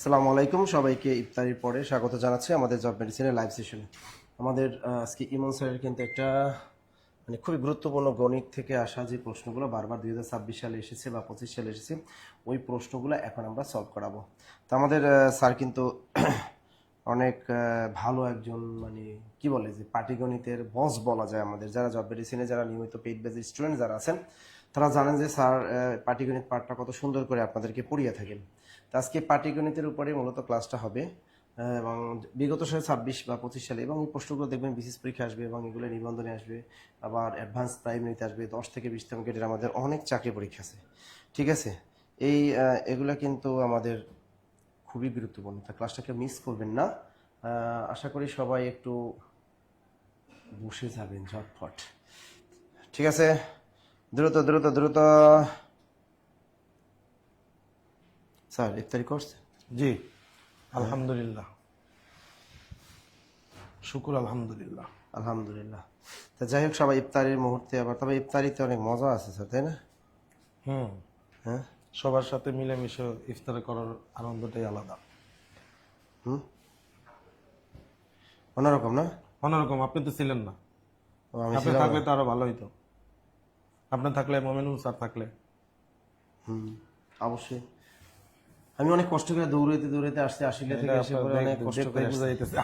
আসসালামু আলাইকুম, সবাইকে ইফতারির পরে স্বাগত জানাচ্ছি আমাদের জব মেডিসিনের লাইভ সেশনে। আমাদের আজকে ইমন স্যারের কিন্তু একটা খুবই গুরুত্বপূর্ণ গণিত থেকে আসা যে প্রশ্নগুলো বারবার 2026 সালে এসেছে বা 25 সালে এসেছে, ওই প্রশ্নগুলো এখন আমরা সলভ করাবো। তো আমাদের স্যার কিন্তু অনেক ভালো একজন, কি বলে যে পাটিগণিতের বস বলা যায়। আমাদের যারা জব মেডিসিনে যারা নিয়মিত পেইড বেজ স্টুডেন্ট যারা আছেন তারা জানেন যে স্যার পাটিগণিত পাঠটা কত সুন্দর করে আপনাদেরকে পড়িয়ে থাকেন। তো আজকে পাটিগণিতের উপরে মূলত ক্লাসটা হবে, এবং বিগত সালে 26 বা 25 সালে, এবং এই প্রশ্নগুলো দেখবেন বিসিএস পরীক্ষা আসবে এবং এগুলো নিবন্ধনে আসবে, আবার অ্যাডভান্স প্রাইমারিতে আসবে, 10 থেকে 20তম গ্রেডের আমাদের অনেক চাকরি পরীক্ষা আছে। ঠিক আছে, এই এগুলা কিন্তু আমাদের খুবই গুরুত্বপূর্ণ। তা ক্লাসটাকে মিস করবেন না। আশা করি সবাই একটু বসে যাবেন ঝটফট। ঠিক আছে, দ্রুত দ্রুত দ্রুত। স্যার ইফতারি করছে? জি আলহামদুলিল্লাহ, শুকুর আলহামদুলিল্লাহ। আলহামদুলিল্লাহ। তা যাই হোক, সবাই ইফতারির মুহূর্তে আবার, তবে ইফতারিতে অনেক মজা আছে স্যার, তাই না? হ্যাঁ, সবার সাথে মিলেমিশে ইফতার করার আনন্দটাই আলাদা। অন্যরকম না? অন্যরকম। আপনি তো ছিলেন না, ও, আমি আপনি ছিলাম থাকলে না। তো আরো ভালো হইতো। আপনি থাকলে, মোমিনুল স্যার থাকলে। অবশ্যই। আমি অনেক কষ্ট করে দৌড়াইতে দৌড়াইতে আসতে, আশিলে থেকে এসে পরে অনেক কষ্ট করে আসছি।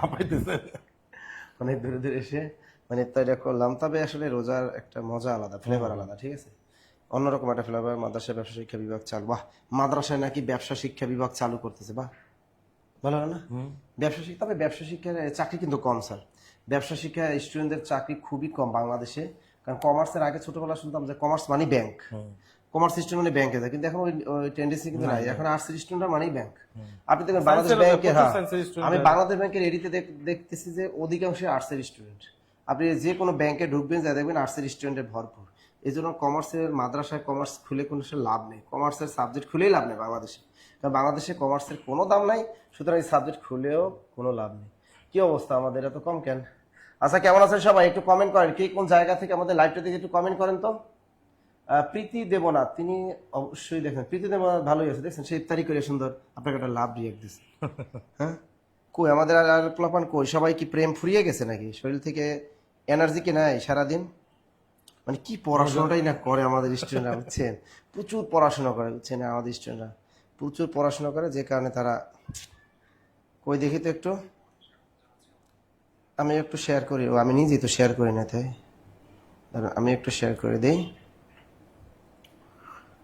অনেক দূরে দূরে এসে ইফতারিটা করলাম। তবে আসলে রোজার একটা মজা আলাদা, ফ্লেভার আলাদা। ঠিক আছে, অন্যরকম একটা ফ্লেভার। মাদ্রাসায় ব্যবসা শিক্ষা বিভাগ চালু, বাহ! মাদ্রাসায় নাকি ব্যবসা শিক্ষা বিভাগ চালু করতেছে, বাহ, ভালো না? ব্যবসা শিক্ষা, তবে ব্যবসা শিক্ষার চাকরি কিন্তু কম স্যার। ব্যবসা শিক্ষা স্টুডেন্টদের চাকরি খুবই কম বাংলাদেশে। কারণ কমার্সের আগে ছোটবেলা শুনতাম যে কমার্স মানে ব্যাংক, কমার্স স্টুডেন্ট মানে ব্যাংকে যায়, কিন্তু এখন ওই টেন্ডেন্সি কিন্তু নাই। এখন আর্টস স্টুডেন্ট মানেই ব্যাংক। আপনি দেখবেন বাংলাদেশ ব্যাংকে, হ্যাঁ, আমি বাংলাদেশ ব্যাংকের এডিতে দেখতেছি যে অধিকাংশ আর্টসের স্টুডেন্ট। আপনি যে কোনো ব্যাংকে ঢুকবেন, যা দেখবেন আর্টসের স্টুডেন্টের ভরপুর। এই জন্য কমার্সের মাদ্রাসায় কমার্স খুলে কোনো লাভ নেই, কমার্সের সাবজেক্ট খুলেই লাভ নেই বাংলাদেশে। কারণ বাংলাদেশে কমার্সের কোনো দাম নাই, সুতরাং এই সাবজেক্ট খুলেও কোনো লাভ নেই। কি অবস্থা আমাদের, এত কম কেন? আচ্ছা, কেমন আছেন সবাই? একটু কমেন্ট করেন, কে কোন জায়গা থেকে আমাদের লাইভটা দেখে একটু কমেন্ট করেন তো। প্রীতি দেবনাথ, তিনি অবশ্যই দেখেন। প্রীতি দেবনাথ ভালোই আছে, দেখছেন সে ইফতারি করে সুন্দর আপনাকে একটা লাভ রিয়েক্ট দিচ্ছে। হ্যাঁ, কই আমাদের আর প্লাপান কই? সবাই কি প্রেম ফুরিয়ে গেছে নাকি? শরীর থেকে এনার্জি কি নাই সারাদিন? কি পড়াশোনাটাই না করে আমাদের স্টুডেন্টরা, বুঝছেন? প্রচুর পড়াশোনা করে, বুঝছেন? আমাদের স্টুডেন্টরা প্রচুর পড়াশোনা করে, যে কারণে তারা, কই দেখি তো একটু, আমি একটু শেয়ার করি। ও, আমি নিজেই তো শেয়ার করি না, তাই আমি একটু শেয়ার করে দিই।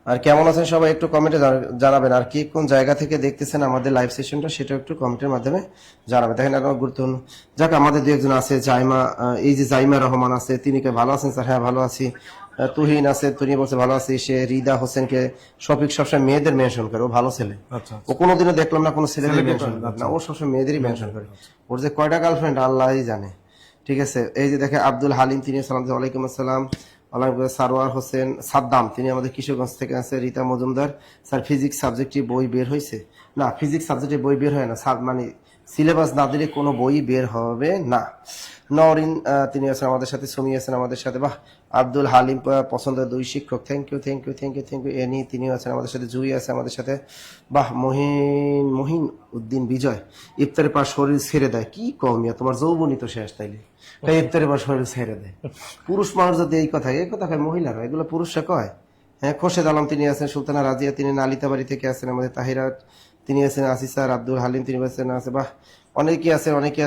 আর কেমন আছেন সবাই একটু কমেন্টে জানাবেন। আর কি কোন জায়গা থেকে দেখতেছেন আমাদের লাইভ সেশনটা, সেটা একটু কমেন্টের মাধ্যমে জানাবেন। দেখেন এখন গুরুত্বপূর্ণ, যাক আমাদের দু একজন আছে, জাইমা, এই যে জাইমা রহমান আছে, তিনি কে ভালো আছেন স্যার? হ্যাঁ ভালো আছি। তুহিন আছে, তুনি বলছে ভালো আছি। সে রিদা হোসেনকে শফিক সবসময় মেয়েদের মেনশন করে, ও ভালো ছেলে। ও কোনোদিনও দেখলাম না কোনো ছেলেদের মেনশন করে না, ও সবসময় মেয়েদেরই মেনশন করে। ওর যে কয়টা গার্লফ্রেন্ড আল্লাহই জানে। ঠিক আছে, এই যে দেখে আব্দুল হালিম, তিনি সালাম, ওয়ালাইকুম আসসালাম। সারোয়ার হোসেন সাদ্দাম, তিনি আমাদের কিশোরগঞ্জ থেকে আছে। রীতা মজুমদার, স্যার ফিজিক্স সাবজেক্টে বই বের হয়েছে? না, ফিজিক্স সাবজেক্টে বই বের হয় না, সিলেবাস না দিলে কোনো বই বের হবে না। নরিন, তিনি আছেন আমাদের সাথে। সুমি আছেন আমাদের সাথে, বাহ। আব্দুল হালিম, পছন্দের দুই শিক্ষক, thank you thank you thank you thank you. Any, তিনিও আছেন আমাদের সাথে। জুই আছে আমাদের সাথে, বাহ। মহিন উদ্দিন বিজয়, ইফতারের পর শরীর ছেড়ে দেয়, কি কমিয়া তোমার যৌবনী তো শেষ, তাইলে ইফতারের পর শরীর ছেড়ে দেয়। পুরুষ মানুষ যদি এই কথা কয়, মহিলারা এগুলো পুরুষরা কয়? হ্যাঁ, খোরশেদ আলম, তিনি আছেন। সুলতানা রাজিয়া, তিনি নালিতাবাড়ি থেকে আছেন আমাদের। তাহিরাত, তিনি আছেন। আসিসার, আব্দুল হালিম, তিনি আছেন। আছে, বাহ, অনেকে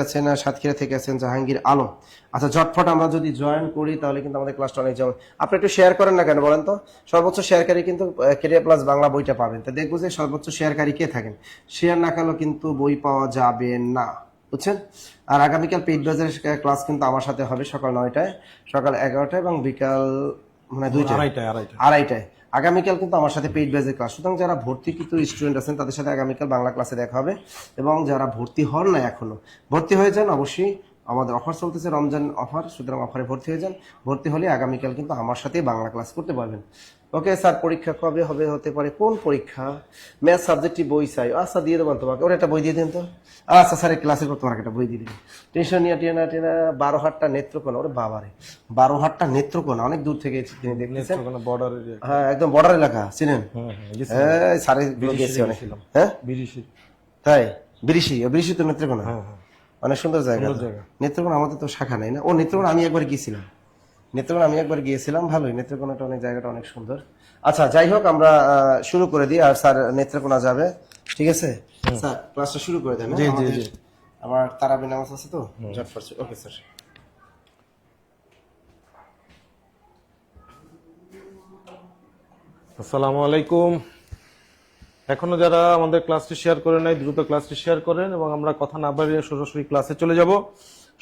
আছেন। সাতক্ষীরা থেকে আছেন জাহাঙ্গীর আলম। আচ্ছা, ঝটফট আমরা যদি জয়েন করি তাহলে কিন্তু আমাদের ক্লাসটা অনেক যেমন। আপনি একটু শেয়ার করেন না কেন বলেন তো? সর্বোচ্চ শেয়ারকারী কিন্তু কেরিয়ার প্লাস বাংলা বইটা পাবেন। তা দেখবো যে সর্বোচ্চ শেয়ারকারী কে থাকেন। শেয়ার না করলেও কিন্তু বই পাওয়া যাবে না, বুঝছেন? আর আগামীকাল পেইড বাজারের ক্লাস কিন্তু আমার সাথে হবে সকাল 9টায়, সকাল 11টায় এবং বিকাল 2টায়, আড়াইটায়। আগামীকাল কিন্তু আমার সাথে পেইড ব্যাচের ক্লাস। সুতরাং যারা ভর্তিকৃত স্টুডেন্ট আছেন তাদের সাথে আগামীকাল বাংলা ক্লাসে দেখা হবে, এবং যারা ভর্তি হন না এখনো, ভর্তি হয়ে যান অবশ্যই। আমাদের অফার চলতেছে, রমজান অফার, সুতরাং অফারে ভর্তি হয়ে যান। ভর্তি হলে আগামীকাল কিন্তু আমার সাথেই বাংলা ক্লাস করতে পারবেন। ওকে স্যার, পরীক্ষা কবে হবে? হতে পারে। কোন পরীক্ষা? ম্যাথ সাবজেক্টটি বই চাই। আচ্ছা, দিয়ে দেবেন তোমাকে, ওর একটা বই দিয়ে দেন তো। আচ্ছা স্যার, ক্লাসের পর তোমাকে একটা বই দিয়ে দিবেন, টেনশন নিয়ে টেনা টেনা। 12 হাটটা নেত্রকোনা, ওরে বাবারে, 12 হাটটা নেত্রকোনা, অনেক দূর থেকে তিনি দেখতেছেন। হ্যাঁ, একদম বর্ডার এলাকা, চিনেন? হ্যাঁ, স্যারের গেছি অনেক। হ্যাঁ, তাই বৃষি তো নেত্রকোনা হ্যাঁ হ্যাঁ অনেক সুন্দর জায়গা সুন্দর তো। জায়গা। নেত্রকোনা আমাদের তো শাখা নাই না। ও নেত্রকোনা আমি একবার গিয়েছিলাম, ভালোই, নেত্রকোনাটা অনেক, জায়গাটা অনেক সুন্দর। আচ্ছা যাই হোক, আমরা শুরু করে দিই। আর স্যার নেত্রকোনা যাবে, ঠিক আছে স্যার, ক্লাসটা শুরু করে দেন। জি, জি, আমাদের- জি। আমার তারাবি নামাজ আছে তো ঝটপট। Okay sir. আসসালামু আলাইকুম। এখনো যারা আমাদের ক্লাসটি শেয়ার করে নাই দ্রুত ক্লাসটি শেয়ার করেন এবং আমরা কথা না বাড়িয়ে সরাসরি ক্লাসে চলে যাব।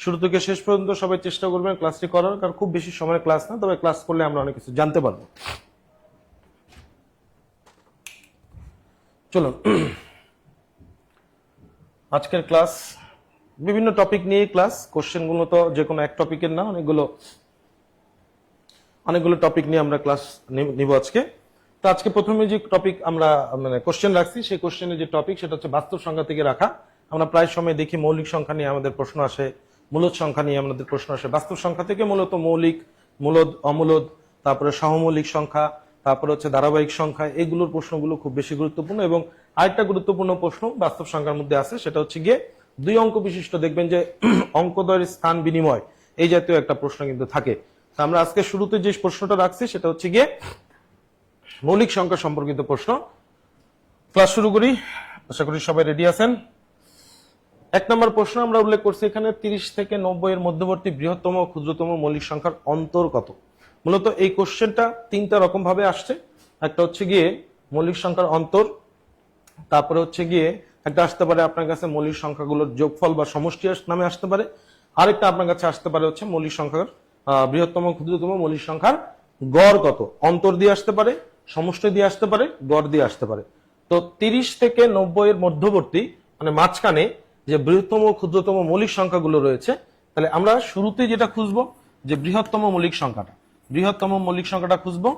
শুরু থেকে শেষ পর্যন্ত সবাই চেষ্টা করবেন ক্লাসটি করার, কারণ খুব বেশি সময়ের ক্লাস না, তবে ক্লাস করলে আমরা অনেক কিছু জানতে পারবো। চলুন, আজকের ক্লাস বিভিন্ন টপিক নিয়ে ক্লাস। কোশ্চেনগুলো তো যে কোনো এক টপিকের না, অনেকগুলো টপিক নিয়ে আমরা ক্লাস নিব আজকে। তো আজকে প্রথমে যে টপিক আমরা মানে কোশ্চেন রাখছি, সেই কোশ্চেনের যে টপিক সেটা হচ্ছে বাস্তব সংখ্যা থেকে রাখা। আমরা প্রায় সময় দেখি মৌলিক সংখ্যা নিয়ে আমাদের প্রশ্ন আসে, মূলদ সংখ্যা নিয়ে আমাদের প্রশ্ন আসে। বাস্তব সংখ্যা থেকে মূলত মৌলিক, মূলদ, অমূলদ, তারপরে সহমৌলিক সংখ্যা, তারপরে হচ্ছে ধারাবাহিক সংখ্যা, এগুলোর প্রশ্নগুলো খুব বেশি গুরুত্বপূর্ণ। এবং আরেকটা গুরুত্বপূর্ণ প্রশ্ন বাস্তব সংখ্যার মধ্যে আছে, সেটা হচ্ছে গিয়ে 2 অঙ্ক বিশিষ্ট, দেখবেন যে অঙ্কদ্বয়ের স্থান বিনিময়, এই জাতীয় একটা প্রশ্ন কিন্তু থাকে। তো আমরা আজকে শুরুতে যে প্রশ্নটা রাখছি সেটা হচ্ছে গিয়ে মৌলিক সংখ্যা সম্পর্কিত প্রশ্ন। ক্লাস শুরু করি, আশা করি সবাই রেডি আছেন। 1 নম্বর প্রশ্ন আমরা উল্লেখ করছি এখানে 30 থেকে 90 এর মধ্যবর্তী বৃহত্তম ও ক্ষুদ্রতম মৌলিক সংখ্যার অন্তর কত। মূলত এই কোশ্চেনটা 3টা রকম ভাবে আসছে। একটা হচ্ছে গিয়ে মৌলিক সংখ্যার অন্তর, তারপরে হচ্ছে গিয়ে একটা আসতে পারে আপনার কাছে মৌলিক সংখ্যাগুলোর যোগফল বা সমষ্টি নামে আসতে পারে। আরেকটা আপনার কাছে আসতে পারে হচ্ছে মৌলিক সংখ্যার বৃহত্তম ক্ষুদ্রতম মৌলিক সংখ্যার গড় কত। অন্তর দিয়ে আসতে পারে, সমষ্টি দিয়ে আসতে পারে, গড় দিয়ে আসতে পারে। তো 30 থেকে 90 এর মধ্যবর্তী মানে মাঝখানে যে বৃহত্তম ও ক্ষুদ্রতম মৌলিক সংখ্যাগুলো রয়েছে, তাহলে আমরা শুরুতে যেটা খুঁজবো যে বৃহত্তম মৌলিক সংখ্যাটা খুঁজবো।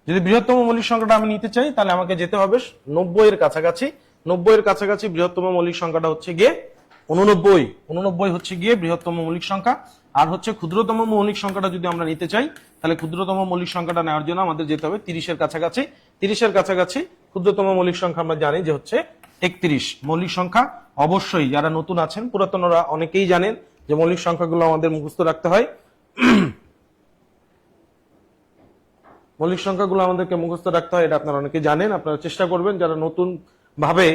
যদি বৃহত্তম মৌলিক সংখ্যাটা আমি নিতে চাই তাহলে আমাকে যেতে হবে 90 এর কাছাকাছি। 90 এর কাছাকাছি বৃহত্তম মৌলিক সংখ্যাটা হচ্ছে গিয়ে 89। 89 হচ্ছে গিয়ে বৃহত্তম মৌলিক সংখ্যা। আর হচ্ছে ক্ষুদ্রতম মৌলিক সংখ্যাটা যদি আমরা নিতে চাই তাহলে ক্ষুদ্রতম মৌলিক সংখ্যাটা নেওয়ার জন্য আমাদের যেতে হবে 30 এর কাছাকাছি। 30 এর কাছাকাছি ক্ষুদ্রতম মৌলিক সংখ্যা আমরা জানি যে হচ্ছে 31 মৌলিক সংখ্যা। অবশ্যই যারা নতুন আছেন, পুরাতনরা অনেকেই জানেন যে মৌলিক সংখ্যাগুলো আমাদের মুখস্থ রাখতে হয়। মৌলিক সংখ্যাগুলো আমাদেরকে মুখস্থ রাখতে হয়, এটা আপনারা অনেকে জানেন। আপনারা চেষ্টা করবেন, যারা নতুন ভাবে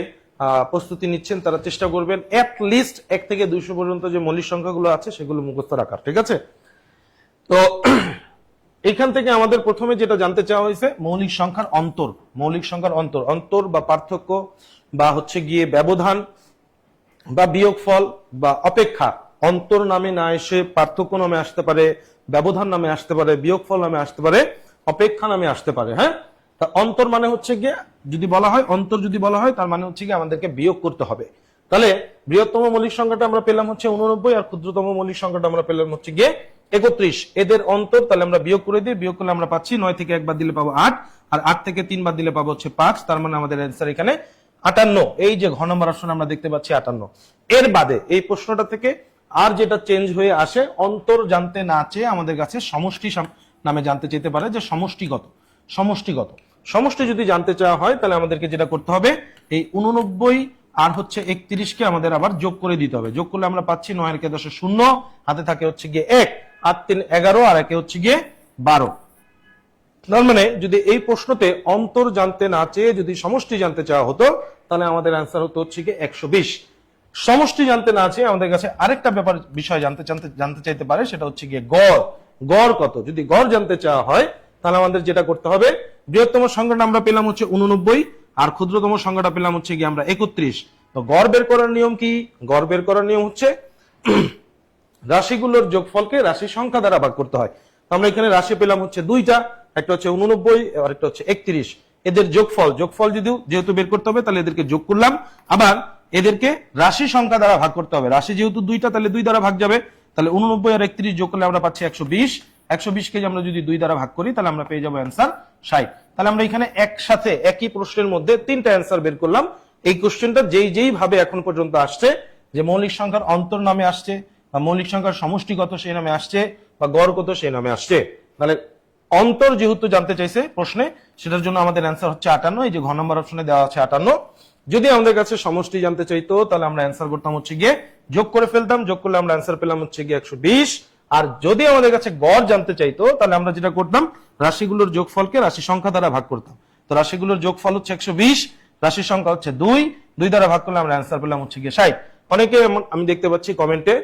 প্রস্তুতি নিচ্ছেন তারা চেষ্টা করবেন এট লিস্ট 1 থেকে 200 পর্যন্ত যে মৌলিক সংখ্যাগুলো আছে সেগুলো মুখস্থ রাখার, ঠিক আছে? তো এখান থেকে আমাদের প্রথমে যেটা জানতে চাওয়া হয়েছে মৌলিক সংখ্যার অন্তর। মৌলিক সংখ্যার অন্তর বা পার্থক্য বা হচ্ছে গিয়ে ব্যবধান বা বিয়োগফল বা অপেক্ষা, অন্তর নামে না এসে পার্থক্য নামে আসতে পারে, ব্যবধান নামে আসতে পারে, বিয়োগফল নামে আসতে পারে, অপেক্ষা নামে আসতে পারে। হ্যাঁ, তা অন্তর মানে হচ্ছে গিয়ে যদি বলা হয়, অন্তর যদি বলা হয় তার মানে হচ্ছে গিয়ে আমাদেরকে বিয়োগ করতে হবে। তাহলে বৃহত্তম মৌলিক সংখ্যাটা আমরা পেলাম হচ্ছে 89, আর ক্ষুদ্রতম মৌলিক সংখ্যাটা আমরা পেলাম হচ্ছে গিয়ে 31। এদের অন্তর তাহলে আমরা বিয়োগ করে দিই, বিয়োগ করলে আমরা পাচ্ছি 9 থেকে 1 বাদ দিলে পাবো 8, আর 8 থেকে 3 বাদ দিলে পাবো হচ্ছে 5। তার মানে আমাদের অ্যান্সার এখানে 58। এই যে ঘ নম্বর অপশন আমরা দেখতে পাচ্ছি 58। এর বাদে এই প্রশ্নটা থেকে আর যেটা চেঞ্জ হয়ে আসে, অন্তর জানতে না চেয়ে আমাদের কাছে সমষ্টি নামে জানতে চাইতে পারে যে সমষ্টিগত। সমষ্টি যদি জানতে চাওয়া হয় তাহলে আমাদেরকে যেটা করতে হবে, এই 89 আর হচ্ছে 31 কে আমাদের আবার যোগ করে দিতে হবে। যোগ করলে আমরা পাচ্ছি 9 এর কে 10 0, হাতে থাকে হচ্ছে গিয়ে 1, 8 3 11, আর একে হচ্ছে গিয়ে 12। তার মানে যদি এই প্রশ্নতে অন্তর জানতে না চেয়ে যদি সমষ্টি জানতে চাওয়া হতো তাহলে আমাদের অ্যান্সার হতো হচ্ছে গিয়ে 120। সমষ্টি জানতে না চেয়ে আমাদের কাছে আরেকটা বিষয় জানতে চাইতে পারে, সেটা হচ্ছে গিয়ে গড় কত। যদি গড় জানতে চাওয়া হয় তাহলে আমাদের যেটা করতে হবে, বৃহত্তম সংখ্যাটা আমরা পেলাম হচ্ছে 89, আর ক্ষুদ্রতম সংখ্যাটা পেলাম হচ্ছে গিয়ে আমরা 31। তো গড় বের করার নিয়ম কি? গড় বের করার নিয়ম হচ্ছে রাশিগুলোর যোগফলকে রাশি সংখ্যা দ্বারা ভাগ করতে হয়। আমরা এখানে রাশি পেলাম হচ্ছে 2টা, একটা হচ্ছে 89 আর একটা হচ্ছে 31। এদের যোগফল যেহেতু বের করতে হবে তাহলে এদেরকে যোগ করলাম, আবার এদেরকে রাশি সংখ্যা দ্বারা ভাগ করতে হবে। রাশি যেহেতু 2টা তাহলে 2 দ্বারা ভাগ যাবে, তাহলে 89 আর 31 যোগ করলে আমরা পাচ্ছি 120। 120 কে আমরা যদি 2 দ্বারা ভাগ করি তাহলে আমরা পেয়ে যাবো অ্যান্সার 60। তাহলে আমরা এখানে একসাথে একই প্রশ্নের মধ্যে 3টা অ্যান্সার বের করলাম। এই কোশ্চেনটা যেই ভাবে এখন পর্যন্ত আসছে, যে মৌলিক সংখ্যার অন্তর নামে আসছে, বা মৌলিক সংখ্যার সমষ্টি কত সেই নামে আসছে, বা গড় কত সেই নামে আসছে, তাহলে অন্তর যেহেতু জানতে চাইছে প্রশ্নে, সেটার জন্য আমাদের অ্যান্সার হচ্ছে 58। এই যে ঘ নম্বর অপশনে দেওয়া আছে 58। যদি আমাদের কাছে সমষ্টি জানতে চাইতো তাহলে আমরা অ্যান্সার করতাম হচ্ছে গিয়ে যোগ করে ফেলতাম, যোগ করলে আমরা অ্যান্সার পেলাম হচ্ছে গিয়ে 120। আর যদি আমাদের কাছে গড় জানতে চাইতো তাহলে আমরা যেটা করতাম, রাশিগুলোর যোগফলকে রাশি সংখ্যা দ্বারা ভাগ করতাম। তো রাশিগুলোর যোগফল হচ্ছে 120, রাশির সংখ্যা হচ্ছে 2, 2 দ্বারা ভাগ করলে আমরা অ্যান্সার পেলাম হচ্ছে গিয়ে 60। অনেকে আমি দেখতে পাচ্ছি কমেন্টে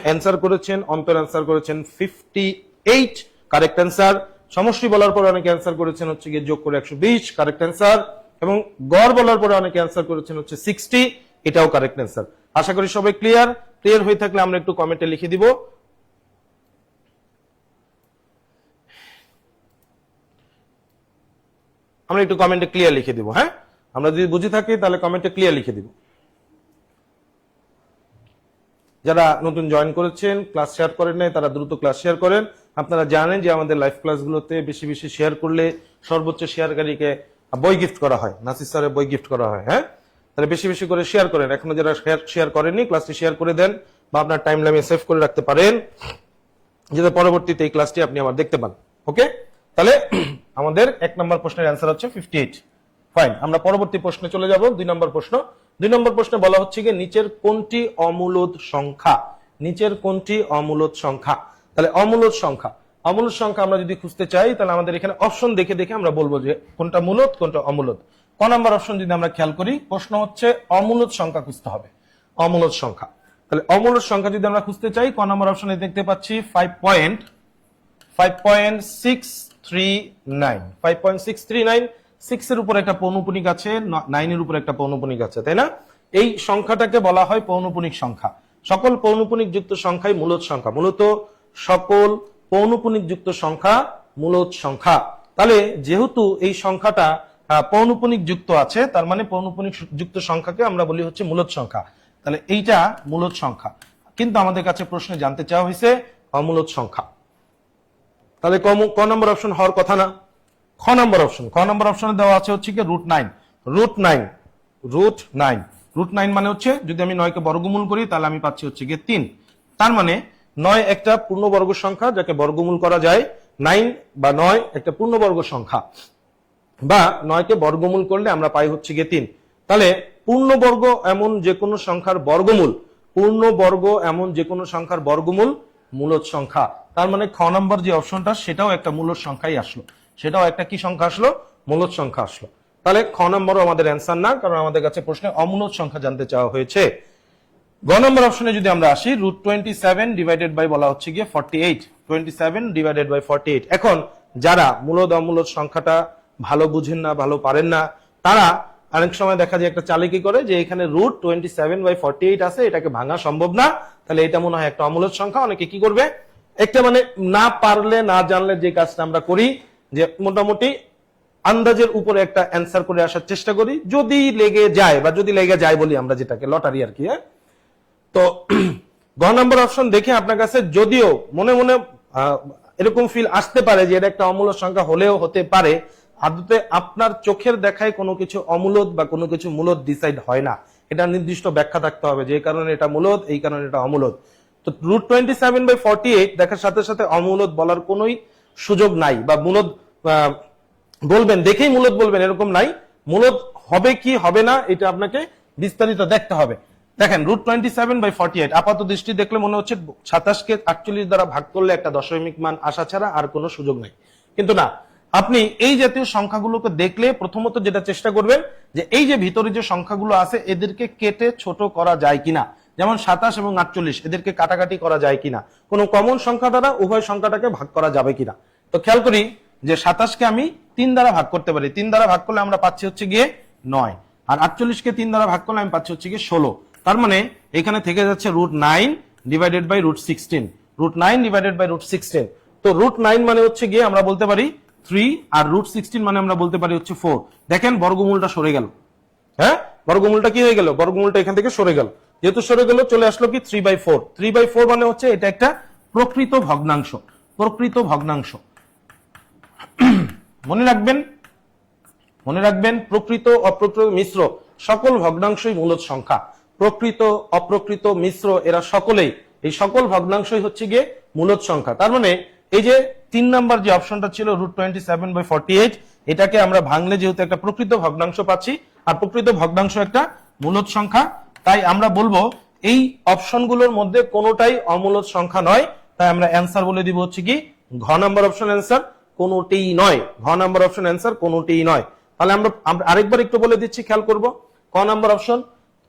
অ্যান্সার করেছেন, অন্তর অ্যান্সার করেছেন 58 কারেক্ট অ্যান্সার। সমষ্টি বলার পরে অনেকে অ্যান্সার করেছেন হচ্ছে গিয়ে যোগ করে 120 কারেক্ট অ্যান্সার, এবং গড় বলার পরে অনেকে অ্যান্সার করেছেন হচ্ছে 60, এটাও কারেক্ট অ্যান্সার। আশা করি সবাই ক্লিয়ার হয়ে থাকলে আমরা একটু কমেন্টে লিখে দিব। আমরা একটু কমেন্টে ক্লিয়ার লিখে দিব। হ্যাঁ, আমরা যদি বুঝে থাকি তাহলে কমেন্টে ক্লিয়ার লিখে দিব। যারা নতুন জয়েন করেছেন, ক্লাস শেয়ার করেন নাই, তারা দ্রুত ক্লাস শেয়ার করেন। আপনারা জানেন যে আমাদের লাইভ ক্লাসগুলোতে বেশি বেশি শেয়ার করলে সর্বোচ্চ শেয়ারকারীকে বই গিফট করা হয়, নাসির স্যারের বই গিফট করা হয়। হ্যাঁ, তাহলে বেশি বেশি করে শেয়ার করেন। এখনো যারা শেয়ার করেননি, ক্লাসটি শেয়ার করে দেন বা আপনার টাইম লাইনে সেভ করে রাখতে পারেন, যাতে পরবর্তীতে এই ক্লাসটি আপনি আবার দেখতে পান। ওকে, তাহলে আমাদের 1 নম্বর প্রশ্নের অ্যান্সার হচ্ছে 58। ফাইন, আমরা পরবর্তী প্রশ্নে চলে যাব। 2 নম্বর প্রশ্ন। 2 নম্বর প্রশ্নে বলা হচ্ছে যে নিচের কোনটি অমূলদ সংখ্যা? নিচের কোনটি অমূলদ সংখ্যা? তাহলে অমূলদ সংখ্যা আমরা যদি খুঁজতে চাই তাহলে আমাদের এখানে অপশন দেখে দেখে আমরা বলবো যে কোনটা মূলদ কোনটা অমূলদ। ক নম্বর অপশন যদি আমরা খেয়াল করি, প্রশ্ন হচ্ছে অমূলদ সংখ্যা খুঁজতে হবে। অমূলদ সংখ্যা, তাহলে অমূলদ সংখ্যা যদি আমরা খুঁজতে চাই, ক নম্বর অপশনে দেখতে পাচ্ছি 5.639। 5.639, 6 এর উপর একটা পৌনঃপুনিক আছে, 9 এর উপর একটা পৌনঃপুনিক আছে, তাই না? এই সংখ্যাটাকে বলা হয় পৌনঃপুনিক সংখ্যা। সকল পৌনঃপুনিক যুক্ত সংখ্যাই মূলদ সংখ্যা। মূলত সকল পৌনঃপুনিক যুক্ত সংখ্যা মূলদ সংখ্যা। তাহলে যেহেতু এই সংখ্যাটা পৌনঃপুনিক যুক্ত আছে, তার মানে পৌনঃপুনিক যুক্ত সংখ্যাকে আমরা বলি হচ্ছে মূলদ সংখ্যা। তাহলে এইটা মূলদ সংখ্যা, কিন্তু আমাদের কাছে প্রশ্নে জানতে চাওয়া হয়েছে অমূলদ সংখ্যা। তাহলে ক নম্বর অপশন হওয়ার কথা না। খ নম্বর অপশনে দেওয়া আছে হচ্ছে কি √9। √9 মানে হচ্ছে যদি আমি 9 কে বর্গমূল করি তাহলে আমি পাচ্ছি হচ্ছে গিয়ে 3। তার মানে 9 একটা পূর্ণবর্গ সংখ্যা যাকে বর্গমূল করা যায়। 9 বা 9 একটা পূর্ণবর্গ সংখ্যা, বা 9 কে বর্গমূল করলে আমরা পাই হচ্ছে গিয়ে 3। তাহলে পূর্ণবর্গ এমন যে কোনো সংখ্যার বর্গমূল, মূলদ সংখ্যা। তার মানে খ নম্বর যে অপশনটা সেটাও একটা মূলদ সংখ্যাই আসলো, সেটাও একটা কি সংখ্যা আসলো? মূলদ সংখ্যা আসলো। তাহলে খ নম্বরও আমাদের অ্যান্সার না, কারণ আমাদের কাছে প্রশ্নে অমূলদ সংখ্যা জানতে চাওয়া হয়েছে। গ নম্বর অপশনে যদি আমরা আসি, √27 ডিভাইডেড বাই বলা হচ্ছে গিয়ে 48। 27 ডিভাইডেড বাই 48। এখন যারা মূলদ অমূলদ সংখ্যাটা ভালো বুঝেন না, ভালো পারেন না, তারা অনেক সময় দেখা যায় একটা চালাকি করে যে এখানে √27/48 আছে, এটাকে ভাঙা সম্ভব না, তাহলে এটা মনে হয় একটা অমূলদ সংখ্যা। অনেকে কি করবে, একটা মানে না পারলে না জানলে যে কাজটা আমরা করি যে মোটামুটি আন্দাজের উপরে একটা অ্যান্সার করে আসার চেষ্টা করি, যদি লেগে যায় বলি আমরা, যেটাকে লটারি আর কি। হ্যাঁ, তো গ নম্বর অপশন দেখে আপনার কাছে যদিও মনে মনে এরকম ফিল আসতে পারে যে এটা একটা অমূলদ সংখ্যা হলেও হতে পারে, আদতে আপনার চোখের দেখায় কোনো কিছু অমূলদ বা কোনো কিছু মূলদ ডিসাইড হয় না। এটা নির্দিষ্ট ব্যাখ্যা থাকতে হবে যে এই কারণে এটা মূলদ, এই কারণে এটা অমূলদ। তো √27/48 দেখার সাথে সাথে অমূলদ বলার কোনোই সুযোগ নাই, বা মূলদ বলবেন দেখেই মূলদ বলবেন এরকম নাই। মূলদ হবে কি হবে না এটা আপনাকে বিস্তারিত দেখতে হবে। দেখেন √27/48 আপাত দৃষ্টি দেখলে মনে হচ্ছে 27 কে 48 দ্বারা ভাগ করলে একটা দশমিক মান আসা ছাড়া আর কোনো সুযোগ নাই, কিন্তু না। আপনি এই জাতীয় সংখ্যাগুলোকে দেখলে প্রথমত যেটা চেষ্টা করবেন যে এই যে ভিতরে যে সংখ্যাগুলো আছে এদেরকে কেটে ছোট করা যায় কিনা, যেমন 27 এবং 48 এদেরকে কাটাকাটি করা যায় কিনা, কোনো কমন সংখ্যা দ্বারা উভয় সংখ্যাটাকে ভাগ করা যাবে কিনা। তো খেয়াল করি যে 27 কে আমি 3 দ্বারা ভাগ করতে পারি। 3 দ্বারা ভাগ করলে আমরা পাচ্ছি হচ্ছে গিয়ে 9, আর 48 কে 3 দ্বারা ভাগ করলে আমি পাচ্ছি হচ্ছে গিয়ে 16। তার মানে এখানে থেকে যাচ্ছে √9 ডিভাইডেড বাই √16। √9 divided by √16। তো √9 মানে হচ্ছে গিয়ে আমরা বলতে পারি 3, আর √16 মানে আমরা বলতে পারি হচ্ছে 4। দেখেন বর্গমূলটা সরে গেল। হ্যাঁ, বর্গমূলটা কি হয়ে গেল? বর্গমূলটা এখান থেকে সরে গেল। যেহেতু সরে গেল, চলে আসলো কি 3/4। 3/4 মানে হচ্ছে এটা একটা প্রকৃত ভগ্নাংশ। মনে রাখবেন প্রকৃত অপ্রকৃত মিশ্র সকল ভগ্নাংশই মূলদ সংখ্যা। প্রকৃত অপ্রকৃত মিশ্র এরা সকলেই, এই সকল ভগ্নাংশই হচ্ছে গিয়ে মূলদ সংখ্যা। তার মানে এই যে 3 নাম্বার যে অপশনটা ছিল √27/48, এটাকে আমরা ভাঙলে যেহেতু একটা প্রকৃত ভগ্নাংশ পাচ্ছি, আর প্রকৃত ভগ্নাংশ একটা মূলদ সংখ্যা, তাই আমরা বলবো এই অপশনগুলোর মধ্যে কোনোটাই অমূলদ সংখ্যা নয়। তাই আমরা অ্যান্সার বলে দিব হচ্ছে কি ঘ নাম্বার অপশন অ্যান্সার, কোনোটিই নয়। ঘ নাম্বার অপশন অ্যান্সার কোনোটিই নয়। তাহলে আমরা আরেকবার একটু বলে দিচ্ছি, খেয়াল করব। ক নাম্বার অপশন,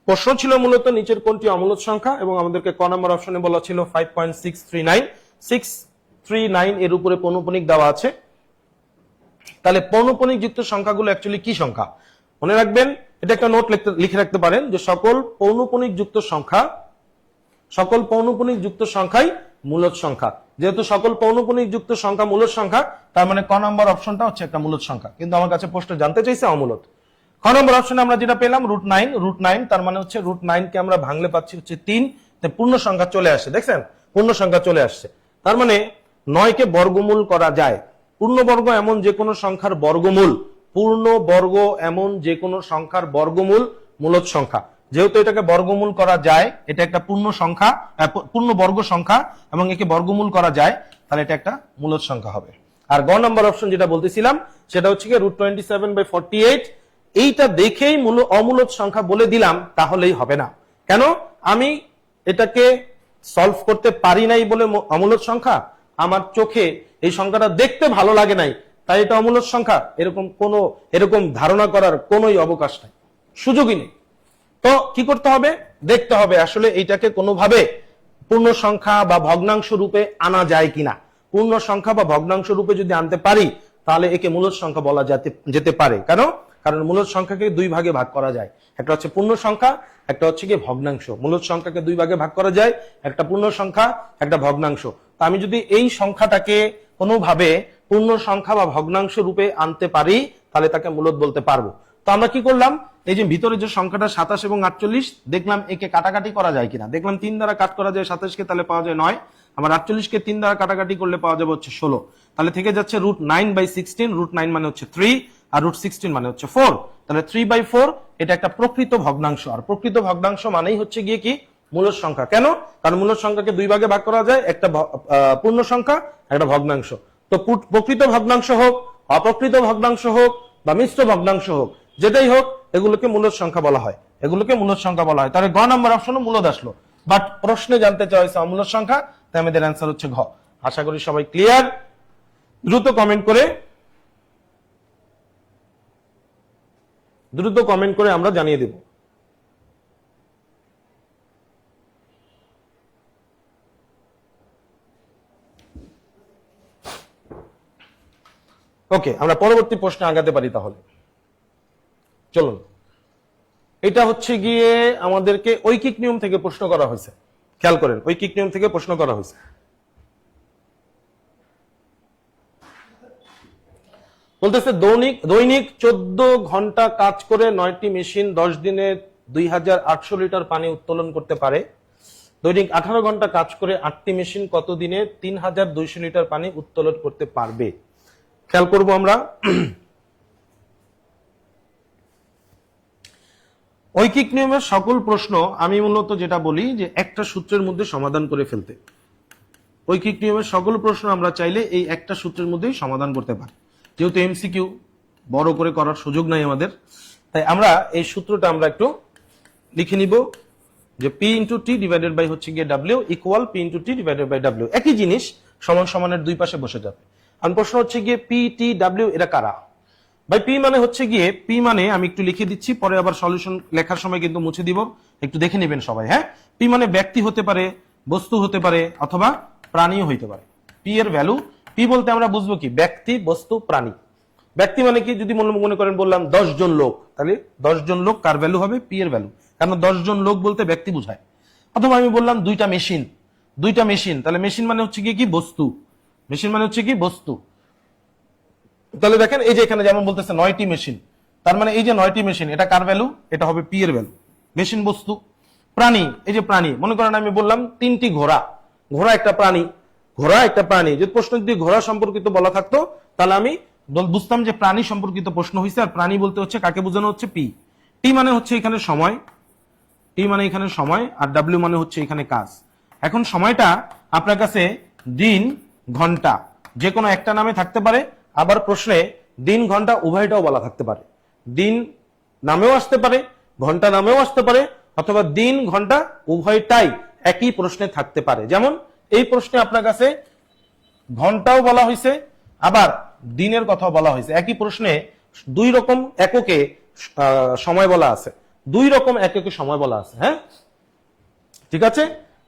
প্রশ্ন ছিল মূলত নিচের কোনটি অমূলদ সংখ্যা, এবং আমাদেরকে ক নাম্বার অপশনে বলা ছিল 5.639 এর উপরে পৌনঃপুনিক দেওয়া আছে। তাহলে পৌনঃপুনিক যুক্ত সংখ্যাগুলো অ্যাকচুয়ালি কি সংখ্যা মনে রাখবেন, এটা একটা নোট লিখে রাখতে পারেন যে সকল পৌনঃপুনিক যুক্ত সংখ্যাই মূলদ সংখ্যা। যেহেতু সকল পৌনঃপুনিক যুক্ত সংখ্যা মূলদ সংখ্যা, তার মানে ক নম্বর অপশনটা হচ্ছে একটা মূলদ সংখ্যা। কিন্তু আমার কাছে প্রশ্ন জানতে চাইছে অমূলদ। খ নম্বর অপশনে আমরা যেটা পেলাম √9, তার মানে হচ্ছে √9 কে আমরা ভাঙলে পাচ্ছি হচ্ছে 3, পূর্ণ সংখ্যা চলে আসছে। দেখছেন, পূর্ণ সংখ্যা চলে আসছে। তার মানে 9 কে বর্গমূল করা যায়। পূর্ণবর্গ এমন যে কোনো সংখ্যার বর্গমূল, পূর্ণবর্গ এমন যে কোনো সংখ্যার বর্গমূল মূলদ সংখ্যা। যেহেতু এটাকে বর্গমূল করা যায়, এটা একটা পূর্ণ সংখ্যা, পূর্ণ বর্গ সংখ্যা, এবং একে বর্গমূল করা যায়, তাহলে এটা একটা মূলদ সংখ্যা হবে। আর গ নম্বর অপশন যেটা বলতেছিলাম সেটা হচ্ছে কি √27/48, এইটা দেখেই অমূলদ সংখ্যা বলে দিলাম তাহলেই হবে না। কেন? আমি এটাকে সলভ করতে পারি নাই বলে অমূলদ সংখ্যা, আমার চোখে এই সংখ্যাটা দেখতে ভালো লাগে নাই তাই এটা অমূলদ সংখ্যা, এরকম ধারণা করার কোনোই অবকাশ নাই, সুযোগই নেই। তো কি করতে হবে? দেখতে হবে আসলে এইটাকে কোনোভাবে পূর্ণ সংখ্যা বা ভগ্নাংশ রূপে আনা যায় কিনা। পূর্ণ সংখ্যা বা ভগ্নাংশ রূপে যদি আনতে পারি তাহলে একে মূলদ সংখ্যা বলা যেতে পারে। কারণ মূলদ সংখ্যাকে দুই ভাগে ভাগ করা যায়, একটা হচ্ছে পূর্ণ সংখ্যা, একটা হচ্ছে কি ভগ্নাংশ। মূলদ সংখ্যাকে দুই ভাগে ভাগ করা যায়, একটা পূর্ণ সংখ্যা, একটা ভগ্নাংশ। তো আমি যদি এই সংখ্যাটাকে কোনোভাবে পূর্ণ সংখ্যা বা ভগ্নাংশ রূপে আনতে পারি তাহলে তাকে মূলদ বলতে পারবো। তো আমরা কি করলাম, এই যে ভিতরে যে সংখ্যাটা 27 এবং 48, দেখলাম একে কাটাকাটি করা যায় কিনা। দেখলাম 3 দ্বারা কাট করা যায় 27 কে, তাহলে পাওয়া যায় 9। আবার 48 কে 3 দ্বারা কাটাকাটি করলে পাওয়া যাবে হচ্ছে 16। তাহলে থেকে যাচ্ছে √9/16, √9 মানে হচ্ছে 3, আর √16 মানে হচ্ছে 4। তাহলে 3/4 এটা একটা প্রকৃত ভগ্নাংশ। আর প্রকৃত ভগ্নাংশ মানেই হচ্ছে গিয়ে কি মূলদ সংখ্যা। কেন? কারণ মূলদ সংখ্যাকে দুই ভাগে ভাগ করা যায়, একটা পূর্ণ সংখ্যা, একটা ভগ্নাংশ। তো প্রকৃত ভগ্নাংশ হোক, অপ্রকৃত ভগ্নাংশ হোক, বা মিশ্র ভগ্নাংশ হোক, যেটাই হোক, এগুলোকে মূলদ সংখ্যা বলা হয়, এগুলোকে মূলদ সংখ্যা বলা হয়। তাহলে গ নম্বর অপশনও মূলদ আসলো, বাট প্রশ্নে জানতে চাওয়া হয়েছে অমূলদ সংখ্যা, তাই আমাদের অ্যান্সার হচ্ছে ঘ। আশা করি সবাই ক্লিয়ার। দ্রুত কমেন্ট করে আমরা জানিয়ে দেব। ওকে, আমরা পরবর্তী প্রশ্নে আগাতে পারি তাহলে। চলুন, এটা হচ্ছে গিয়ে আমাদেরকে ঐকিক নিয়ম থেকে প্রশ্ন করা হয়েছে। খেয়াল করেন, ঐকিক নিয়ম থেকে প্রশ্ন করা হয়েছে। বলতেছে দৈনিক 14 ঘন্টা কাজ করে 9টি মেশিন 10 দিনে 2800 লিটার পানি উত্তোলন করতে পারে। দৈনিক 18 ঘন্টা কাজ করে 8টি মেশিন কত দিনে 3200 লিটার পানি উত্তোলন করতে পারবে? খেয়াল করব আমরা। ঐকিক নিয়মের সকল প্রশ্ন আমি মূলত যেটা বলি যে একটা সূত্রের মধ্যে সমাধান করে ফেলতে। ঐকিক নিয়মের সকল প্রশ্ন আমরা চাইলে এই একটা সূত্রের মধ্যেই সমাধান করতে পারি। যেহেতু এমসিকিউ বড় করে করার সুযোগ নাই আমাদের, তাই আমরা এই সূত্রটা আমরা একটু লিখে নিব যে P × T ডিভাইডেড বাই হচ্ছে গিয়ে W equal P × T divided by W। একই জিনিস সমান সমানের দুই পাশে বসে যাবে। আর প্রশ্ন হচ্ছে গিয়ে P, T, W এরা কারা? ভাই P মানে হচ্ছে গিয়ে, P মানে আমি একটু লিখে দিচ্ছি, পরে আবার সলিউশন লেখার সময় কিন্তু মুছে দিব, একটু দেখে নেবেন সবাই। হ্যাঁ, P মানে ব্যক্তি হতে পারে, বস্তু হতে পারে, অথবা প্রাণীও হইতে পারে। P এর ভ্যালু, P বলতে আমরা বুঝবো কি ব্যক্তি, বস্তু, প্রাণী। ব্যক্তি মানে কি, যদি মনে করেন বললাম 10 জন লোক, তাহলে 10 জন লোক কার ভ্যালু হবে? P এর ভ্যালু, কারণ 10 জন লোক বলতে ব্যক্তি বোঝায়। অথবা আমি বললাম 2টা মেশিন, তাহলে মেশিন মানে হচ্ছে কি বস্তু, মেশিন মানে হচ্ছে কি বস্তু। তাহলে দেখেন এই যে এখানে যেমন বলতেছে 9টি মেশিন, তার মানে এই যে 9টি মেশিন, এটা কার ভ্যালু? এটা হবে P এর ভ্যালু। মেশিন বস্তু। প্রাণী, এই যে প্রাণী, মনে করেন আমি বললাম 3টি ঘোড়া, ঘোড়া একটা প্রাণী, ঘোড়া একটা প্রাণী। যদি প্রশ্ন যদি ঘোড়া সম্পর্কিত বলা থাকতো তাহলে আমি বুঝতাম যে প্রাণী সম্পর্কিত প্রশ্ন হয়েছে, আর প্রাণী বলতে হচ্ছে কাকে বোঝানো হচ্ছে? P। T মানে হচ্ছে এখানে সময়, T মানে এখানে সময়, আর W মানে হচ্ছে এখানে কাজ। এখন সময়টা আপনার কাছে দিন, ঘন্টা, যে কোনো একটা নামে থাকতে পারে, আবার প্রশ্নে দিন ঘন্টা উভয়টাও বলা থাকতে পারে। দিন নামেও আসতে পারে, ঘন্টা নামেও আসতে পারে, অথবা দিন ঘন্টা উভয়টাই একই প্রশ্নে থাকতে পারে। যেমন এই প্রশ্নে আপনার কাছে ঘন্টাও বলা হয়েছে, আবার দিনের কথাও বলা হয়েছে। একই প্রশ্নে দুই রকম এককে সময় বলা আছে, দুই রকম এককে সময় বলা আছে। হ্যাঁ, ঠিক আছে।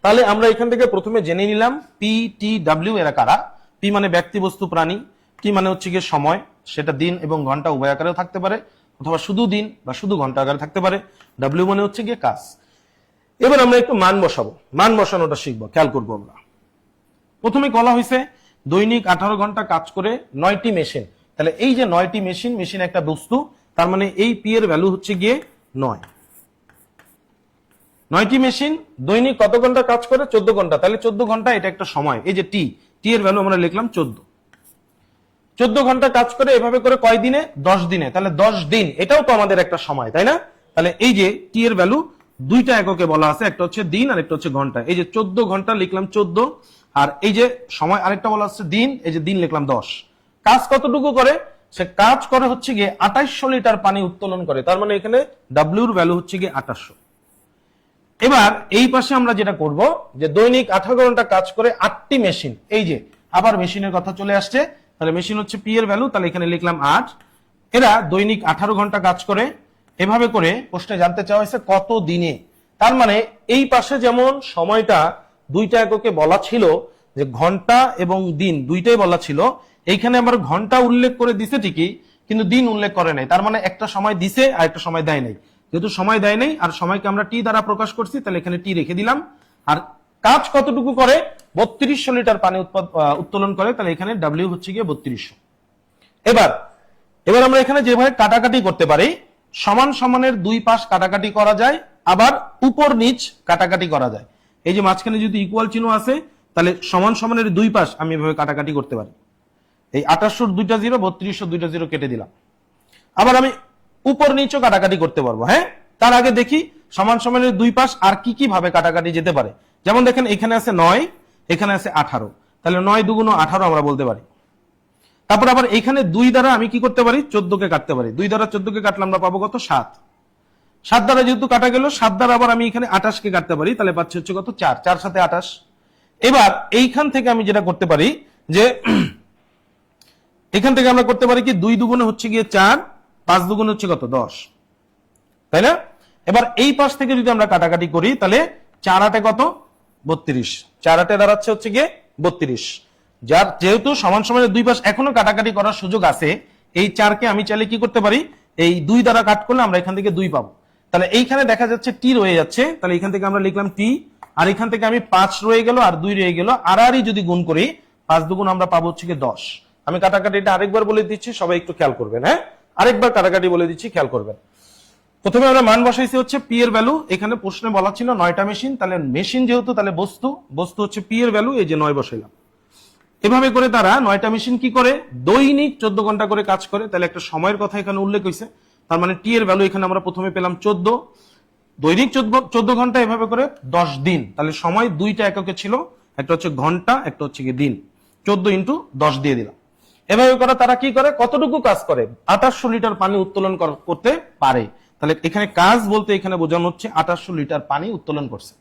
তাহলে আমরা এখান থেকে প্রথমে জেনে নিলাম পি, টি, ডাব্লিউ এরা কারা। পি মানে ব্যক্তি, বস্তু, প্রাণী। টি মানে হচ্ছে গিয়ে সময়, সেটা দিন এবং ঘন্টা উভয় আকারেও থাকতে পারে, অথবা শুধু দিন বা শুধু ঘন্টা আকারে থাকতে পারে। ডাব্লিউ মানে হচ্ছে গিয়ে কাজ। এবার আমরা একটু মান বসাবো, মান বসানোটা শিখবো, খেয়াল করবো আমরা। প্রথমে বলা হয়েছে দৈনিক 18 ঘন্টা কাজ করে 9টি মেশিন। তাহলে এই যে 9টি মেশিন, মেশিন একটা বস্তু, তার মানে এই পি এর ভ্যালু হচ্ছে গিয়ে 9। 9টি মেশিন দৈনিক কত ঘন্টা কাজ করে? 14 ঘন্টা। তাহলে 14 ঘন্টা এটা একটা সময়। এই যে টি, টি এর ভ্যালু আমরা লিখলাম 14। 14 ঘন্টা কাজ করে এভাবে করে কয় দিনে? 10 দিনে। তাহলে 10 দিন, এটাও তো আমাদের একটা সময়, তাই না? তাহলে এই যে টি এর ভ্যালু দুইটা এককে বলা আছে, একটা হচ্ছে দিন আর একটা হচ্ছে ঘন্টা। এই যে 14 ঘন্টা লিখলাম 14, আর এই যে সময় আরেকটা বলা আছে দিন, এই যে দিন লিখলাম 10। কাজ কতটুকু করে? সে কাজ করে হচ্ছে গিয়ে 2800 লিটার পানি উত্তোলন করে। তার মানে এখানে ডাব্লিউর ভ্যালু হচ্ছে গিয়ে 2800। এবার এই পাশে আমরা যেটা করব, যে দৈনিক 18 ঘন্টা কাজ করে 8টি মেশিন। এই যে আবার মেশিনের কথা চলে আসছে, তাহলে মেশিন হচ্ছে পি এর ভ্যালু, তাহলে এখানে লিখলাম 8। এরা দৈনিক 18 ঘন্টা কাজ করে। এভাবে করে প্রশ্নে জানতে চাওয়া হয়েছে কত দিনে। তার মানে এই পাশে যেমন সময়টা দুইটা এককে বলা ছিল, যে ঘন্টা এবং দিন দুইটাই বলা ছিল, এইখানে আবার ঘন্টা উল্লেখ করে দিছে ঠিকই, কিন্তু দিন উল্লেখ করে নাই। তার মানে একটা সময় দিছে আর একটা সময় দেয় নাই। যেহেতু সময় দেয় নাই আর সময়কে আমরা টি দ্বারা প্রকাশ করছি, তাহলে এখানে টি রেখে দিলাম। আর কাজ কতটুকু করে? 3200 লিটার পানি উত্তোলন করে। তাহলে এখানে ডাব্লিউ হচ্ছে গিয়ে 3200। এবার আমরা এখানে যেভাবে কাটাকাটি করতে পারি, সমান সমানের দুই পাশ কাটাকাটি করা যায়, আবার উপর নিচ কাটাকাটি করা যায়। এই যে মাঝখানে যদি ইকুয়াল চিহ্ন আছে, তাহলে সমান সমানের দুই পাশ আমি এভাবে কাটাকাটি করতে পারি। এই 2800 দুইটা 0, 3200 দুইটা 0 কেটে দিলাম। আবার আমি উপর নিচও কাটাকাটি করতে পারবো। হ্যাঁ, তার আগে দেখি সমান সমানের দুই পাশ আর কি কি ভাবে কাটাকাটি যেতে পারে। যেমন দেখেন এখানে আছে 9, এখানে আছে 18, তাহলে 9 দুগুণ 18 আমরা বলতে পারি। তারপর আবার এখানে 2 দ্বারা আমি কি করতে পারি? 14 কে কাটতে পারি। 2 দ্বারা 14 কে কাটলে আমরা পাবো কত? 7। 7 দ্বারা যেহেতু কাটা গেল, 7 দ্বারা আবার আমি এখানে 28 কে কাটতে পারি, তাহলে পাচ্ছি হচ্ছে কত? 4। 4 সাথে 28। এবার এইখান থেকে আমি যেটা করতে পারি, যে এখান থেকে আমরা করতে পারি কি, 2 দুগুণে হচ্ছে গিয়ে 4, 5 দুগুণে হচ্ছে কত? 10, তাই না? এবার এই পাশ থেকে যদি আমরা কাটাকাটি করি, তাহলে 4 8 কত? 32। 4 8 দাঁড়াচ্ছে হচ্ছে গিয়ে 32। যার যেহেতু সমান সমানের দুই পাশ এখনো কাটাকাটি করার সুযোগ আছে, এই 4 কে আমি চাইলে কি করতে পারি, এই 2 দ্বারা কাট করলে আমরা এখান থেকে 2 পাবো। তাহলে এইখানে দেখা যাচ্ছে টি রয়ে যাচ্ছে, তাহলে এখান থেকে আমরা লিখলাম টি, আর এখান থেকে আমি 5 রয়ে গেল আর 2 রয়ে গেল, আর যদি গুণ করি 5 দুগুণ আমরা পাবো হচ্ছে গিয়ে 10। আমি কাটাকাটিটা আরেকবার বলে দিচ্ছি, সবাই একটু খেয়াল করবেন। হ্যাঁ, আরেকবার কাটাকাটি বলে দিচ্ছি, খেয়াল করবেন। প্রথমে আমরা মান বসাইছি হচ্ছে পি এর ভ্যালু। এখানে প্রশ্নে বলা ছিল 9টা মেশিন, তাহলে মেশিন যেহেতু, তাহলে বস্তু হচ্ছে পি এর ভ্যালু, এই যে 9 বসাইলাম। এভাবে করে তারা 9টা মেশিন কি করে? দৈনিক 14 ঘন্টা করে কাজ করে। তাহলে একটা সময়ের কথা এখানে উল্লেখ হয়েছে, তার মানে টি এর ভ্যালু এখানে আমরা প্রথমে পেলাম 14। দৈনিক 14 ঘন্টা, এভাবে করে 10 দিন। তাহলে সময় দুইটা এককে ছিল, একটা হচ্ছে ঘন্টা, একটা হচ্ছে কি দিন। 14 ইন্টু 10 দিয়ে দিলাম। এভাবে করে তারা কি করে? কতটুকু কাজ করে? 2800 লিটার পানি উত্তোলন করতে পারে। তাহলে এখানে কাজ বলতে এখানে বোঝানো হচ্ছে 2800 লিটার পানি উত্তোলন করছে।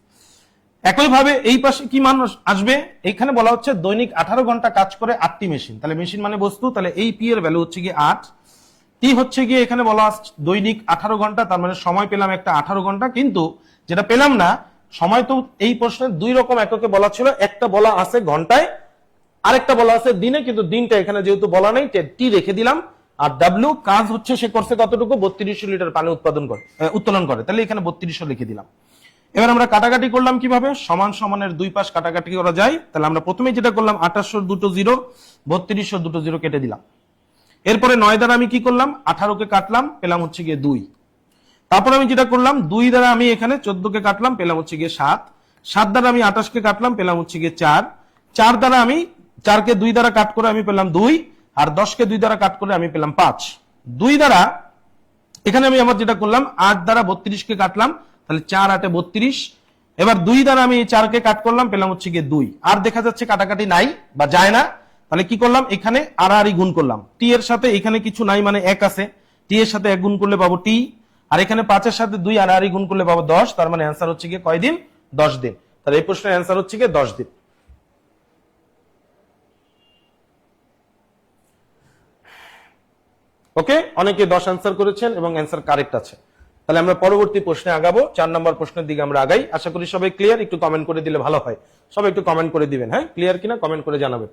একইভাবে এই পাশে কি মান আসবে? এখানে বলা হচ্ছে দৈনিক 18 ঘন্টা কাজ করে 8টি মেশিন। তাহলে মেশিন মানে বস্তু, তাহলে এই পি এর ভ্যালু হচ্ছে গিয়ে 8। টি হচ্ছে গিয়ে এখানে বলা দৈনিক 18 ঘন্টা, তার মানে সময় পেলাম একটা 18 ঘন্টা, কিন্তু যেটা পেলাম না সময়, তো এই প্রশ্নে দুই রকম এককে বলা ছিল, একটা বলা আছে ঘন্টায়, আরেকটা বলা আছে দিনে, কিন্তু দিনটা এখানে যেহেতু বলা নাই, টি রেখে দিলাম। আর ডাব্লিউ কাজ হচ্ছে সে করছে কতটুকু? 3200 লিটার পানি উত্তোলন করে, তাহলে এখানে 3200 লিখে দিলাম। এবার আমরা কাটাকাটি করলাম কিভাবে? সমান সমানের দুই পাশ কাটাকাটি করা যায়। তাহলে আমরা প্রথমে যেটা করলাম, 2800 দুটো 0, 3200 দুটো 0 কেটে দিলাম। এরপরে 9 দ্বারা আমি কি করলাম? 18 কে কাটলাম, পেলাম হচ্ছে গিয়ে 2। তারপর আমি যেটা করলাম, 2 দ্বারা আমি এখানে 14 কে কাটলাম, পেলাম হচ্ছে গিয়ে 7। 7 দ্বারা আমি 28 কে কাটলাম, পেলাম হচ্ছে গিয়ে 4। 4 দ্বারা আমি 4 কে 2 দ্বারা কাট করে আমি পেলাম 2, আর 10 কে 2 দ্বারা কাট করে আমি পেলাম 5। 2 দ্বারা এখানে আমি আমার যেটা করলাম, 8 দ্বারা 32 কে কাটলাম, তাহলে 4 8 32। এবার 2 দ্বারা আমি 4 কে কাট করলাম, পেলাম হচ্ছে গিয়ে 2। আর দেখা যাচ্ছে কাটাকাটি নাই বা যায় না, তাহলে কি করলাম, এখানে আড়াআড়ি গুণ করলাম, টি এর সাথে এখানে কিছু নাই মানে 1 আছে, টি এর সাথে 1 গুণ করলে পাবো টি, আর এখানে 5 এর সাথে 2 আড়াআড়ি গুণ করলে পাবো 10, তার মানে অ্যান্সার হচ্ছে গিয়ে কয় দিন, 10 দিন। তাহলে এই প্রশ্নের অ্যান্সার হচ্ছে গিয়ে 10 দিন। ওকে, অনেকে 10 অ্যান্সার করেছেন এবং অ্যান্সার কারেক্ট আছে। তাহলে আমরা পরবর্তী প্রশ্নে আগাবো, 4 নম্বর প্রশ্নের দিকে আমরা আগাই। আশা করি সবাই ক্লিয়ার, একটু কমেন্ট করে দিলে ভালো হয়, সবাই একটু কমেন্ট করে দিবেন, হ্যাঁ ক্লিয়ার কিনা কমেন্ট করে জানাবেন।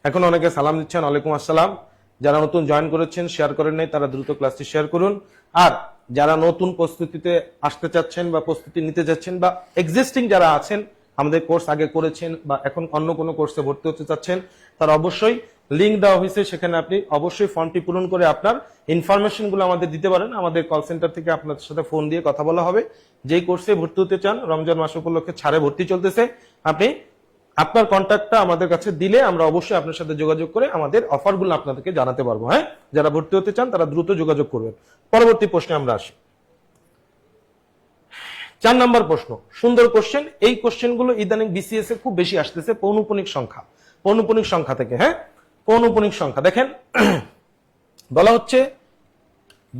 এখন অনেকে সালাম দিচ্ছেন, ওয়ালাইকুম আসসালাম। যারা নতুন জয়েন করেছেন, শেয়ার করেন নাই, তারা দ্রুত ক্লাসটি শেয়ার করুন। আর যারা নতুন প্রস্তুতিতে আসতে চাচ্ছেন বা প্রস্তুতি নিতে যাচ্ছেন বা এক্সিস্টিং যারা আছেন, আমাদের কোর্স আগে করেছেন বা এখন অন্য কোনো কোর্সে ভর্তি হতে চাচ্ছেন, তারা অবশ্যই লিঙ্ক দেওয়া হয়েছে, সেখানে আপনি অবশ্যই ফর্মটি পূরণ করে আপনার ইনফরমেশন গুলো আমাদের দিতে পারেন। আমাদের কল সেন্টার থেকে আপনাদের সাথে ফোন দিয়ে কথা বলা হবে। যেই কোর্সে ভর্তি হতে চান, রমজান মাস উপলক্ষে ছাড়ে ভর্তি চলতেছে, আপনি আপনার কন্ট্যাক্টটা আমাদের কাছে দিলে আমরা অবশ্যই আপনার সাথে যোগাযোগ করে আমাদের অফারগুলো আপনাদেরকে জানাতে পারবো। হ্যাঁ, যারা ভর্তি হতে চান তারা দ্রুত যোগাযোগ করবেন। পরবর্তী প্রশ্নে আমরা আসি। 4 নম্বর প্রশ্ন, সুন্দর কোশ্চেন। এই কোশ্চেনগুলো ইদানিং বিসিএস এ খুব বেশি আসতেছে, পৌনঃপুনিক সংখ্যা, পৌনঃপুনিক সংখ্যা থেকে। হ্যাঁ, পৌনঃপুনিক সংখ্যা দেখেন, বলা হচ্ছে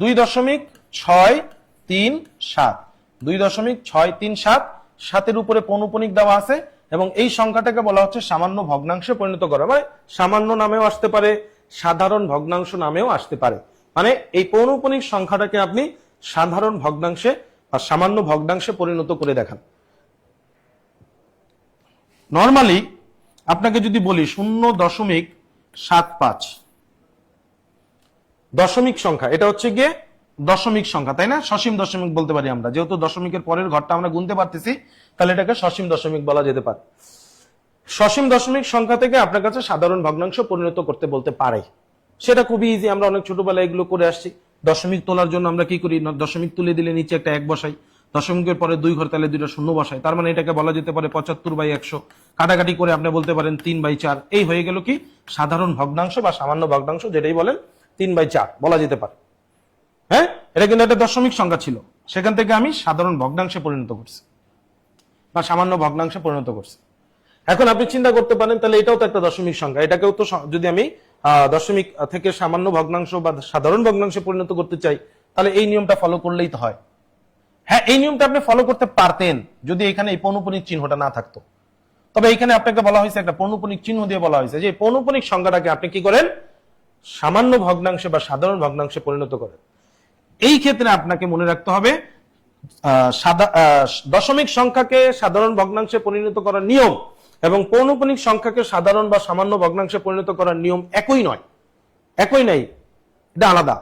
2.637, 2.637, 7-এর উপরে পৌনঃপুনিক দেওয়া আছে এবং এই সংখ্যাটাকে বলা হচ্ছে সামান্য ভগ্নাংশে পরিণত করা। মানে সামান্য নামেও আসতে পারে, সাধারণ ভগ্নাংশ নামেও আসতে পারে। মানে এই পৌনঃপুনিক সংখ্যাটাকে আপনি সাধারণ ভগ্নাংশে বা সামান্য ভগ্নাংশে পরিণত করে দেখান। নর্মালি আপনাকে যদি বলি 0.75 দশমিক সংখ্যা, এটা হচ্ছে গিয়ে দশমিক সংখ্যা, তাই না? সসীম দশমিক বলতে পারি আমরা, যেহেতু দশমিকের পরের ঘরটা আমরা গুনতে পারতেছি, তাহলে এটাকে সসীম দশমিক বলা যেতে পারে। সসীম দশমিক সংখ্যা থেকে আপনার কাছে সাধারণ ভগ্নাংশ পরিণত করতে বলতে পারে, সেটা খুবই ইজি। আমরা অনেক ছোটবেলায় এগুলো করে আসছি। দশমিক তোলার জন্য আমরা কি করি, দশমিক তুলে দিলে নিচে একটা 1 বসাই, দশমিকের পরে 2 ঘর তাহলে 2টা শূন্য বসাই, তার মানে এটাকে বলা যেতে পারে 75/100। কাটাকাটি করে আপনি বলতে পারেন 3/4। এই হয়ে গেল কি সাধারণ ভগ্নাংশ বা সামান্য ভগ্নাংশ, যেটাই বলেন 3/4 বলা যেতে পারে। হ্যাঁ, এটা কিন্তু একটা দশমিক সংখ্যা ছিল, সেখান থেকে আমি সাধারণ ভগ্নাংশে পরিণত করছি বা সামান্য ভগ্নাংশে পরিণত করছি। এখন আপনি চিন্তা করতে পারেন, তাহলে এটাও তো একটা দশমিক সংখ্যা, এটাকেও তো যদি আমি দশমিক থেকে সামান্য ভগ্নাংশ বা সাধারণ ভগ্নাংশে পরিণত করতে চাই, তাহলে এই নিয়মটা ফলো করলেই তো হয়। হ্যাঁ, এই নিয়মটা আপনি ফলো করতে পারতেন যদি এখানে এই পৌনঃপুনিক চিহ্নটা না থাকতো। তবে এখানে আপনাকে বলা হয়েছে, একটা পৌনঃপুনিক চিহ্ন দিয়ে বলা হয়েছে যে পৌনঃপুনিক সংখ্যাটাকে আপনি কি করেন, সামান্য ভগ্নাংশে বা সাধারণ ভগ্নাংশে পরিণত করেন। এই ক্ষেত্রে আপনাকে মনে রাখতে হবে দশমিক সংখ্যাকে সাধারণ ভগ্নাংশে পরিণত করার নিয়ম এবং পৌনঃপুনিক সংখ্যাকে সাধারণ বা সামান্য ভগ্নাংশে পরিণত করার নিয়ম একই নয়, একই নাই, এটা আলাদা,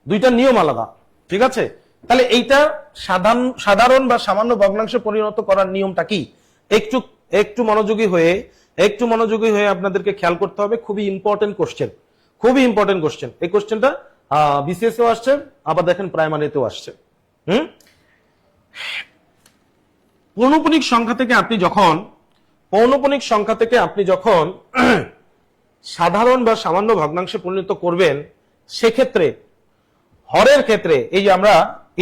দুইটা নিয়ম আলাদা। ঠিক আছে, তাহলে এইটা সাধারণ বা সামান্য ভগ্নাংশে পরিণত করার নিয়মটা কি, একটু মনোযোগী হয়ে আপনাদেরকে খেয়াল করতে হবে। খুবই ইম্পর্টেন্ট কোশ্চেন, খুবই ইম্পর্টেন্ট কোশ্চেন। এই কোশ্চেনটা বিসিএস এও আসছে, আবার দেখেন প্রাইমারিতেও আসছে। পৌনঃপুনিক সংখ্যা থেকে আপনি যখন সাধারণ বা সামান্য ভগ্নাংশে পরিণত করবেন, সেক্ষেত্রে হরের ক্ষেত্রে, এই যে আমরা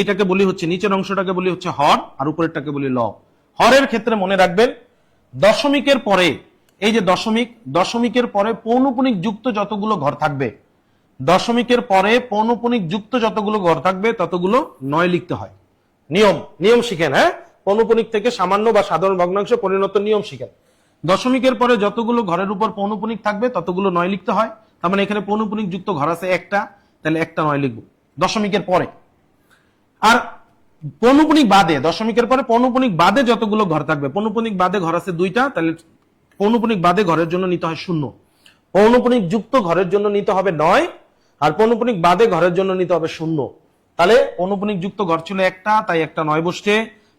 এটাকে বলি হচ্ছে, নিচের অংশটাকে বলি হচ্ছে হর আর উপরেরটাকে বলি লব। হরের ক্ষেত্রে মনে রাখবেন, দশমিকের পরে, এই যে দশমিকের পরে পৌনঃপুনিক যুক্ত যতগুলো ঘর থাকবে, দশমিকের পরে পৌনঃপুনিক যুক্ত যতগুলো ঘর থাকবে ততগুলো 9 লিখতে হয়। নিয়ম শিখেন। হ্যাঁ, পৌনঃপুনিক থেকে সামান্য বা সাধারণ ভগ্নাংশে পরিণত নিয়ম শিখেন। দশমিকের পরে যতগুলো ঘরের উপর পৌনঃপুনিক থাকবে ততগুলো 9 লিখতে হয়। তার মানে এখানে পৌনঃপুনিক যুক্ত ঘর আছে একটা, তাহলে একটা 9 লিখবো দশমিকের পরে। আর পৌনঃপুনিক বাদে, দশমিকের পরে পৌনঃপুনিক বাদে যতগুলো ঘর থাকবে, পৌনঃপুনিক বাদে ঘর আছে 2টা, তাহলে পৌনঃপুনিক বাদে ঘরের জন্য নিতে হয় 0। পৌনঃপুনিক যুক্ত ঘরের জন্য নিতে হবে 9 আর পৌনঃপুনিক বাদে ঘরের জন্য নিতে হবে 0। তাহলে পৌনঃপুনিক যুক্ত ঘর ছিল একটা, তাই একটা 9 বসছে।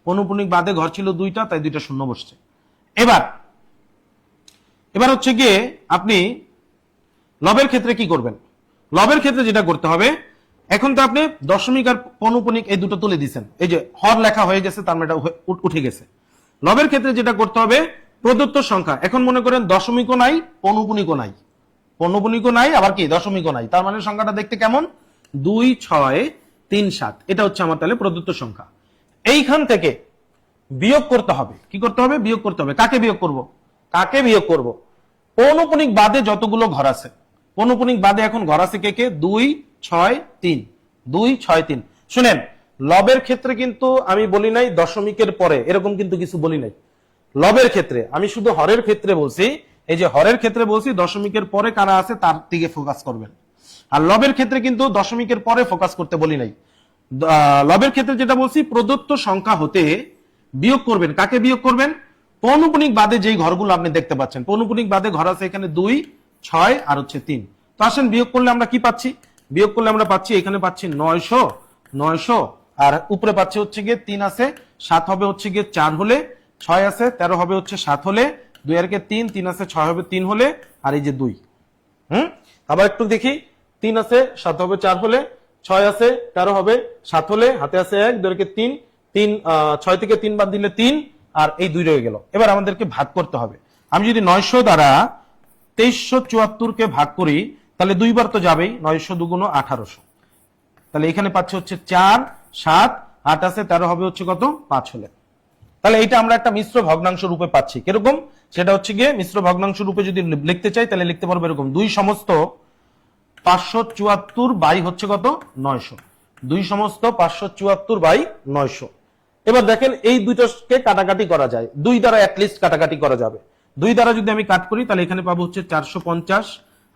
পৌনঃপুনিক বাদে ঘর ছিল 2টা, তাই 2টা 0 বসছে। এবার হচ্ছে গিয়ে আপনি লবের ক্ষেত্রে কি করবেন। লবের ক্ষেত্রে যেটা করতে হবে, এখন তো আপনি দশমিক আর পৌনঃপুনিক এই দুটো তুলে দিচ্ছেন, এই যে হর লেখা হয়ে গেছে, তার মানে এটা উঠে গেছে। লবের ক্ষেত্রে যেটা করতে হবে, প্রদত্ত সংখ্যা, এখন মনে করেন দশমিকও নাই, পৌনঃপুনিকও নাই, আবার কি দশমিকও নাই, তার মানে সংখ্যাটা দেখতে কেমন, 2, 6, 3, 7। এটা হচ্ছে আমার তাহলে প্রদত্ত সংখ্যা। এইখান থেকে বিয়োগ করতে হবে। কি করতে হবে? বিয়োগ করতে হবে। কাকে বিয়োগ করব? কাকে বিয়োগ করব? পৌনপুনিক বাদে যতগুলো ঘর আছে, পৌনপুনিক বাদে এখন ঘর আছে কে কে? 2 6 3, 2 6 3। শুনেন, লবের ক্ষেত্রে কিন্তু আমি বলি নাই দশমিকের পরে, এরকম কিন্তু কিছু বলি নাই। লবের ক্ষেত্রে আমি শুধু হরের ক্ষেত্রে বলছি। এই যে হরের ক্ষেত্রে বলছি দশমিকের পরে কারা আছে তার দিকে ফোকাস করবেন। আর লবের ক্ষেত্রে কিন্তু দশমিকের পরে ফোকাস করতে বলি নাই। লবের ক্ষেত্রে যেটা বলছি, প্রদত্ত সংখ্যা হতে বিয়োগ করবেন। কাকে বিয়োগ করবেন? পৌনপুনিক বাদে যেই ঘরগুলো আপনি দেখতে পাচ্ছেন, পৌনপুনিক বাদে ঘর আছে এখানে 2 6 আর হচ্ছে 3। তো আসেন বিয়োগ করলে আমরা কি পাচ্ছি? বিয়োগ করলে আমরা পাচ্ছি, এখানে পাচ্ছি 900 900, আর উপরে পাচ্ছি হচ্ছে গিয়ে 3 আছে, 7 হবে হচ্ছে গিয়ে 4 হলে, 6 আছে 13 হবে হচ্ছে 7 হলে, 2 আর কে 3, 3 আছে 6 হবে 3 হলে, আর এই যে 2। আবার একটু দেখি, 3 আছে 7 হবে 4 হলে, 6 আছে 13 হবে 7 হলে, হাতে আছে 1, 2 আর কে 3, 3 6 থেকে 3 বাদ দিলে 3, আর এই 2 রয়ে গেল। এবার আমাদেরকে ভাগ করতে হবে। আমি যদি 900 দ্বারা 2374 কে ভাগ করি, তাহলে 2 বার তো যাবেই, 900 দুগুণ 1800। তাহলে এখানে পাচ্ছে হচ্ছে 4 7 8 আছে 13 হবে হচ্ছে কত? 5 হলে। তাহলে এটা আমরা একটা মিশ্র ভগ্নাংশ রূপে পাচ্ছি। কিরকম? সেটা হচ্ছে গিয়ে মিশ্র ভগ্নাংশ রূপে যদি লিখতে চাই তাহলে লিখতে পারবো এরকম, 2 সমস্ত 574 বাই হচ্ছে কত? 900। 2 সমস্ত 574 বাই 900। এবার দেখেন এই দুইটাকে কাটাকাটি করা যায়, 2 দ্বারা অ্যাটলিস্ট কাটাকাটি করা যাবে। 2 দ্বারা যদি আমি কাট করি তাহলে এখানে পাবো হচ্ছে 450,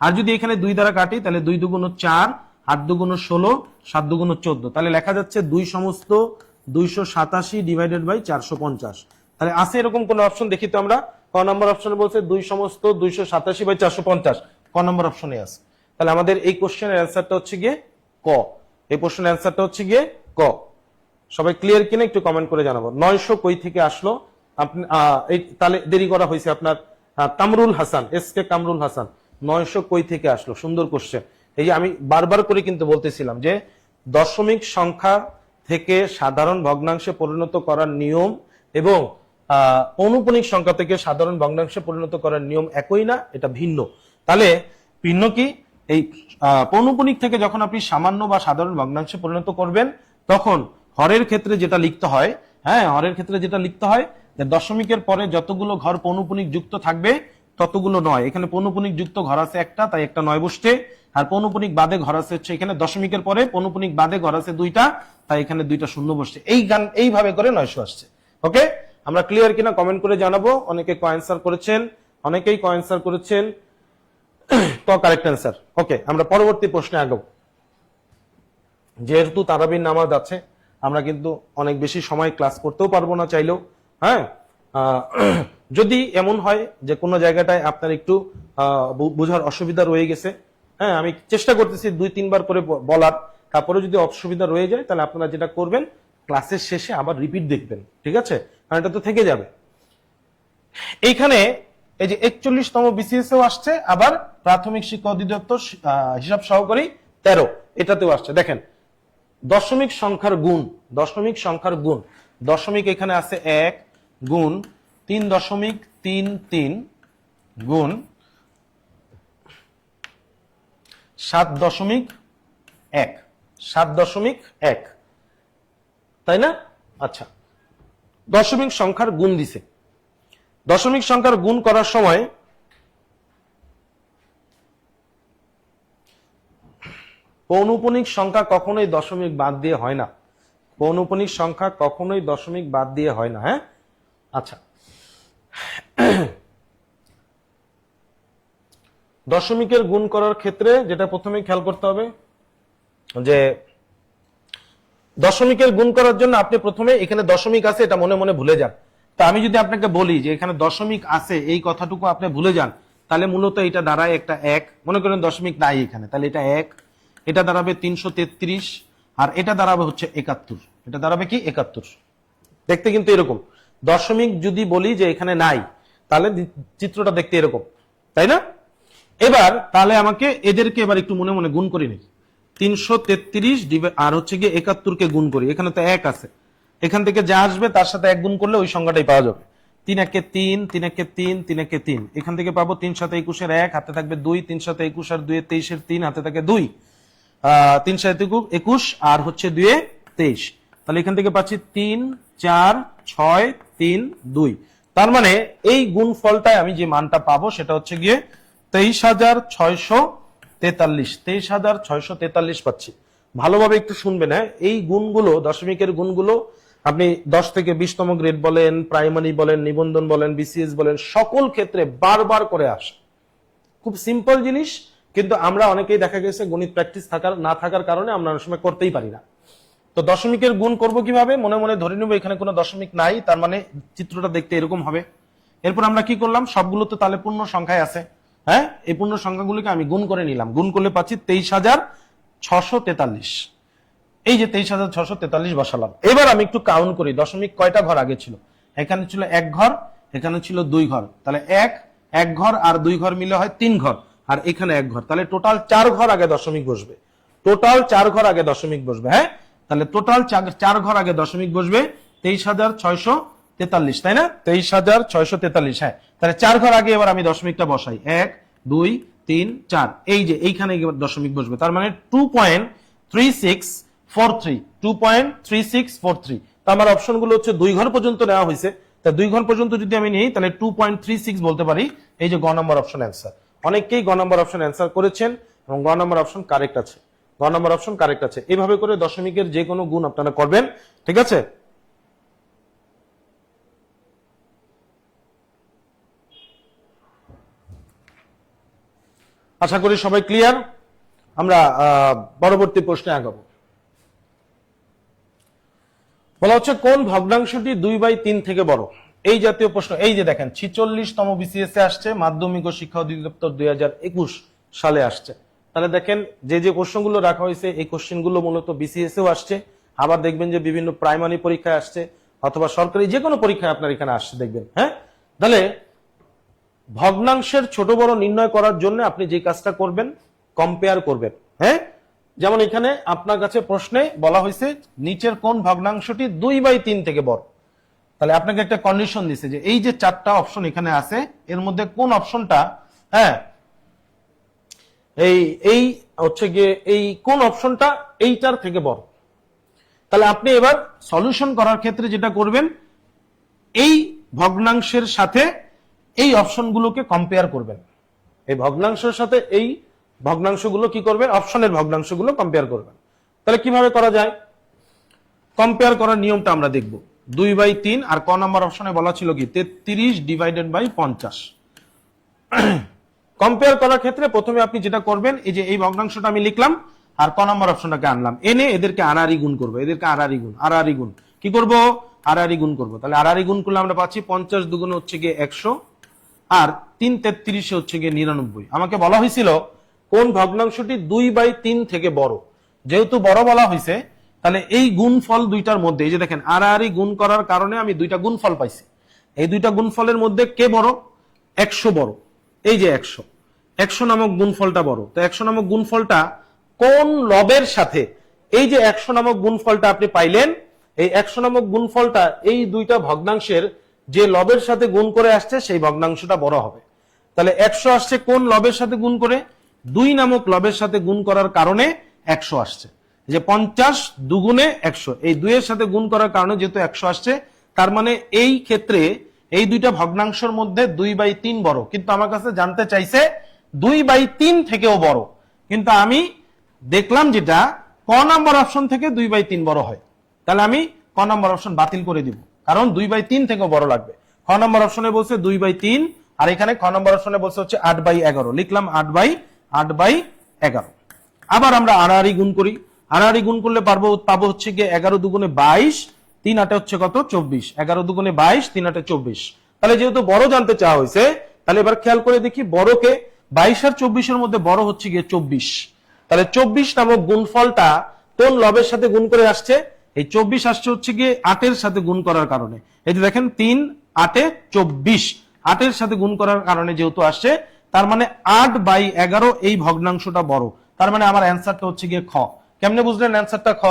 আর যদি এখানে 2 দ্বারা কাটি তাহলে 2 দুগুণ 4, 8 দুগুণ 16, 7 দুগুণ 14। তাহলে লেখা যাচ্ছে 2 সমস্ত 287 ডিভাইডেড বাই 450। তাহলে আছে এরকম কোন অপশন? দেখি তো আমরা। ক নম্বর অপশনে বলছে 2 সমস্ত 287 বাই 450, ক নম্বর অপশনে আছে। তাহলে আমাদের এই কোশ্চেনের অ্যান্সারটা হচ্ছে গিয়ে ক। এই কোশ্চেনের অ্যান্সারটা হচ্ছে গিয়ে ক। সবাই ক্লিয়ার কিনা একটু কমেন্ট করে জানাবো। 900 কই থেকে আসলো? আপনি তাহলে দেরি করা হয়েছে আপনার কামরুল হাসান, এসকে কামরুল হাসান, 900 কই থেকে আসলো? সুন্দর কোশ্চেন। এই যে আমি বারবার করে কিন্তু বলতেছিলাম যে দশমিক সংখ্যা থেকে সাধারণ ভগ্নাংশে পরিণত করার নিয়ম এবং পৌনপুনিক সংখ্যা থেকে সাধারণ ভগ্নাংশে পরিণত করার নিয়ম একই না, এটা ভিন্ন। তাহলে ভিন্ন কি? এই পৌনপুনিক থেকে যখন আপনি সামান্য বা সাধারণ ভগ্নাংশে পরিণত করবেন, তখন হরের ক্ষেত্রে যেটা লিখতে হয়, হ্যাঁ, হরের ক্ষেত্রে যেটা লিখতে হয় যে দশমিকের পরে যতগুলো ঘর পৌনপুনিক যুক্ত থাকবে ততগুলো নয়। এখানে পৌনপুনিক যুক্ত ঘর আছে একটা, তাই একটা 9 বসছে। আর পৌনপুনিক বাদে ঘর আছে হচ্ছে এখানে দশমিকের পরে পৌনপুনিক বাদে ঘর আছে 2টা, তাই এখানে 2টা শূন্য বসছে। এইভাবে করে 900 আসছে। ওকে, আমরা ক্লিয়ার কিনা কমেন্ট করে জানাবো। অনেকে কয়েন্সার করেছেন, অনেকেই কয়েন্সার করেছেন, তো কারেক্ট অ্যান্সার। ওকে, আমরা পরবর্তী প্রশ্নে আগাবো। যেহেতু তারাবির নামাজ আছে, আমরা কিন্তু অনেক বেশি সময় ক্লাস করতেও পারবো না চাইলেও। হ্যাঁ, যদি এমন হয় যে কোনো জায়গাটায় আপনার একটু বোঝার অসুবিধা রয়ে গেছে, হ্যাঁ, আমি চেষ্টা করতেছি 2-3 বার করে বলার, তারপরে যদি অসুবিধা রয়ে যায় তাহলে আপনারা যেটা করবেন ক্লাসের শেষে আবার রিপিট দেখবেন, ঠিক আছে? কারণ এটা তো থেকে যাবে। এইখানে এই যে 41তম বিসিএসও আসছে, আবার প্রাথমিক শিক্ষা অধিদপ্তর হিসাব সহকারী 13 এটাতেও আসছে। দেখেন দশমিক সংখ্যার গুণ, দশমিক সংখ্যার গুণ, দশমিক এখানে আছে 1 গুণ 3.33 গুণ 7.1, 7.1, তাই না? আচ্ছা, দশমিক সংখ্যার গুণ দিছে। দশমিক সংখ্যার গুণ করার সময় পৌনপুনিক সংখ্যা কখনোই দশমিক বাদ দিয়ে হয় না। পৌনপুনিক সংখ্যা কখনোই দশমিক বাদ দিয়ে হয় না। হ্যাঁ, আচ্ছা, দশমিকের গুণ করার ক্ষেত্রে যেটা প্রথমে খেয়াল করতে হবে যে দশমিকের গুণ করার জন্য আপনি প্রথমে এখানে দশমিক আছে এটা মনে মনে ভুলে যান। তা আমি যদি আপনাকে বলি যে এখানে দশমিক আছে, এই কথাটুকু আপনি ভুলে যান, তাহলে মূলত এটা দাঁড়ায় একটা 1। মনে করেন দশমিক নাই এখানে, তাহলে এটা 1, এটা দাঁড়াবে 333, আর এটা দাঁড়াবে হচ্ছে 71। এটা দাঁড়াবে কি? 71। দেখতে কিন্তু এরকম। দশমিক যদি বলি যে এখানে নাই, তাহলে চিত্রটা দেখতে এরকম, তাই না? এবার তাহলে আমাকে এদেরকে এবার একটু মনে মনে গুণ করে নিই। 333 আর হচ্ছে গিয়ে 71কে গুণ করি। এখানে তো 1 আছে, এখান থেকে যা আসবে তার সাথে 1 গুণ করলে ওই সংখ্যাটাই পাওয়া যাবে। 3 একে 3, 3 একে 3, 3 একে 3। এখান থেকে পাবো 3 7 21 1, হাতে থাকবে 2, 3 7 21 আর 2 23 3, হাতে থাকে 2, 3 7 21 আর হচ্ছে 2 23। তাহলে এখান থেকে পাচ্ছি 3 4 6 3 2। তার মানে এই গুণফলটায় আমি যে মানটা পাবো সেটা হচ্ছে গিয়ে 23,643, 23,643 পাচ্ছি। ভালোভাবে একটু শুনবেন, হ্যাঁ, এই গুণগুলো, দশমিকের গুণগুলো আপনি 10 থেকে 20তম গ্রেড বলেন, প্রাইমারি বলেন, নিবন্ধন বলেন, বিসিএস বলেন, সকল ক্ষেত্রে বারবার করে আসে। খুব সিম্পল জিনিস, কিন্তু আমরা অনেকেই দেখা গেছে গণিত প্র্যাকটিস না থাকার কারণে আমরা অনেক সময় করতেই পারি না। তো দশমিকের গুণ করব কিভাবে? মনে মনে ধরে নেব এখানে কোনো দশমিক নাই, তার মানে চিত্রটা দেখতে এরকম হবে। এরপর আমরা কি করলাম, সবগুলো তো তাহলে পূর্ণ সংখ্যায় আছে, হ্যাঁ, এই পূর্ণ সংখ্যাগুলোকে আমি গুণ করে নিলাম। গুণ করলে পাচ্ছি 23,643। এই যে 23,643 বসালাম। এবার আমি একটু কাউন্ট করি, দশমিক কয়টা ঘর আগে ছিল? এখানে ছিল 1 ঘর, এখানে ছিল 2 ঘর, তাহলে এক ঘর আর 2 ঘর মিলে হয় 3 ঘর, আর এখানে 1 ঘর, তাহলে টোটাল 4 ঘর আগে দশমিক বসবে। টোটাল 4 ঘর আগে দশমিক বসবে, হ্যাঁ, তাহলে টোটাল 4 ঘর আগে দশমিক বসবে 23,643, তাই না? 23,643, হ্যাঁ, তাহলে 4 ঘর আগে এবার আমি দশমিকটা বসাই, 1 2 3 4, এই যে এইখানে এবার দশমিক বসবে, তার মানে 2.3643, 2.3643। তো আমার অপশন গুলো হচ্ছে 2 ঘর পর্যন্ত নেওয়া হয়েছে, তা 2 ঘর পর্যন্ত যদি আমি নিই তাহলে 2.36 বলতে পারি। এই যে গ নম্বর অপশন অ্যান্সার। অনেকেই গ নম্বর অপশন অ্যান্সার করেছেন এবং গ নম্বর অপশন কারেক্ট আছে, গ নম্বর অপশন কারেক্ট আছে। এইভাবে করে দশমিকের যে কোনো গুণ আপনারা করবেন, ঠিক আছে? আশা করি সবাই ক্লিয়ার। আমরা পরবর্তী প্রশ্নে আগাবো। বলা হচ্ছে কোন ভগ্নাংশটি 2/3 থেকে বড়? এই জাতীয় প্রশ্ন, এই যে দেখেন 46তম বিসিএস এ আসছে, মাধ্যমিক ও শিক্ষা অধিদপ্তর 2021 সালে আসছে। তাহলে দেখেন যে যে প্রশ্নগুলো রাখা হয়েছে, এই কোশ্চেনগুলো মূলত বিসিএস এও আসছে, আবার দেখবেন যে বিভিন্ন প্রাইমারি পরীক্ষায় আসছে, অথবা সরকারি যে কোনো পরীক্ষায় আপনার এখানে আসছে দেখবেন, হ্যাঁ। তাহলে ভগ্নাংশের ছোট বড় নির্ণয় করার জন্য আপনি যে কাজটা করবেন, কম্পেয়ার করবেন, হ্যাঁ। যেমন এখানে আপনার কাছে প্রশ্নে বলা হয়েছে নিচের কোন ভগ্নাংশটি 2/3 থেকে বড়। তাহলে আপনাকে একটা কন্ডিশন দিছে যে এই যে 4টা অপশন এখানে আছে, এর মধ্যে কোন অপশনটা, হ্যাঁ, এই হচ্ছে গিয়ে এই কোন অপশনটা এইটার থেকে বড়। তাহলে আপনি এবার সলিউশন করার ক্ষেত্রে যেটা করবেন, এই ভগ্নাংশের সাথে এই অপশনগুলোকে কম্পেয়ার করবেন। এই ভগ্নাংশের সাথে এই ভগ্নাংশগুলো কি করবেন, অপশনের ভগ্নাংশগুলো কম্পেয়ার করবেন। তাহলে কিভাবে করা যায়? কম্পেয়ার করার নিয়মটা আমরা দেখব। 2/3 আর ক নম্বর অপশনে বলা ছিল কি 33/50। কম্পেয়ার করার ক্ষেত্রে প্রথমে আপনি যেটা করবেন, এই যে এই ভগ্নাংশটা আমি লিখলাম আর ক নম্বর অপশনটাকে আনলাম, এনে এদেরকে আড়াআড়ি গুণ করবো, এদেরকে আড়াআড়ি গুণ কি করব, আড়াআড়ি গুণ করবো। তাহলে আড়াআড়ি গুণ করলে আমরা পাচ্ছি 50 দুগুণ হচ্ছে গিয়ে 100, আর 3 33 হচ্ছে গিয়ে 99। আমাকে বলা হয়েছিল কোন ভগ্নাংশটি 2/3 থেকে বড়। যেহেতু বড় বলা হয়েছে, তাহলে এই গুণফল দুইটার মধ্যে, এই যে দেখেন আড়াআড়ি গুণ করার কারণে আমি দুইটা গুণফল পাইছি। এই দুইটা গুণফলের মধ্যে কে বড়? 100 বড়। এই যে 100 নামক গুণফলটা বড়। তো 100 নামক গুণফলটা কোন লবের সাথে, এই যে 100 নামক গুণফলটা আপনি পাইলেন, এই 100 নামক গুণফলটা এই দুইটা ভগ্নাংশের যে লবের সাথে গুণ করে আসছে সেই ভগ্নাংশটা বড় হবে। তাহলে 100 আসছে কোন লবের সাথে গুণ করে? 2 নামক লবের সাথে গুণ করার কারণে 100 আসছে। যে 50 দুগুণে 100, এই 2 এর সাথে গুণ করার কারণে যেহেতু 100 আসছে, তার মানে এই ক্ষেত্রে এই দুইটা ভগ্নাংশের মধ্যে 2/3 বড়। কিন্তু আমার কাছে জানতে চাইছে 2/3 থেকেও বড়, কিন্তু আমি দেখলাম যেটা ক নম্বর অপশন থেকে 2/3 বড় হয়। তাহলে আমি ক নম্বর অপশন বাতিল করে দিব, কারণ 2/3 থেকেও বড় লাগবে। খ নম্বর অপশনে বলছে 2/3, আর এখানে খ নম্বর অপশনে বলছে হচ্ছে 8/11, লিখলাম 8/11। আবার আমরা আড়াআড়ি গুণ করি, আড়াআড়ি গুণ করলে পাবো হচ্ছে গিয়ে 11 দুগুণে 22, 3 8 হচ্ছে কত 24, 11 দুগুণে 22, 3 8 24। তাহলে যেহেতু বড় জানতে চাওয়া হয়েছে, তাহলে এবার খেয়াল করে দেখি বড়কে 22 আর 24 এর মধ্যে বড় হচ্ছে গিয়ে 24। তাহলে 24 নামক গুণফলটা কোন লবের সাথে গুণ করে আসছে? এই 24 আসছে হচ্ছে গিয়ে 8 এর সাথে গুণ করার কারণে। এই যে দেখেন 3 8 24, 8 এর সাথে গুণ করার কারণে যেহেতু আসছে, তার মানে 8/11 এই ভগ্নাংশটা বড়। তার মানে আমার অ্যান্সারটা হচ্ছে গিয়ে খ। কেমনে বুঝলেন অ্যান্সারটা খ?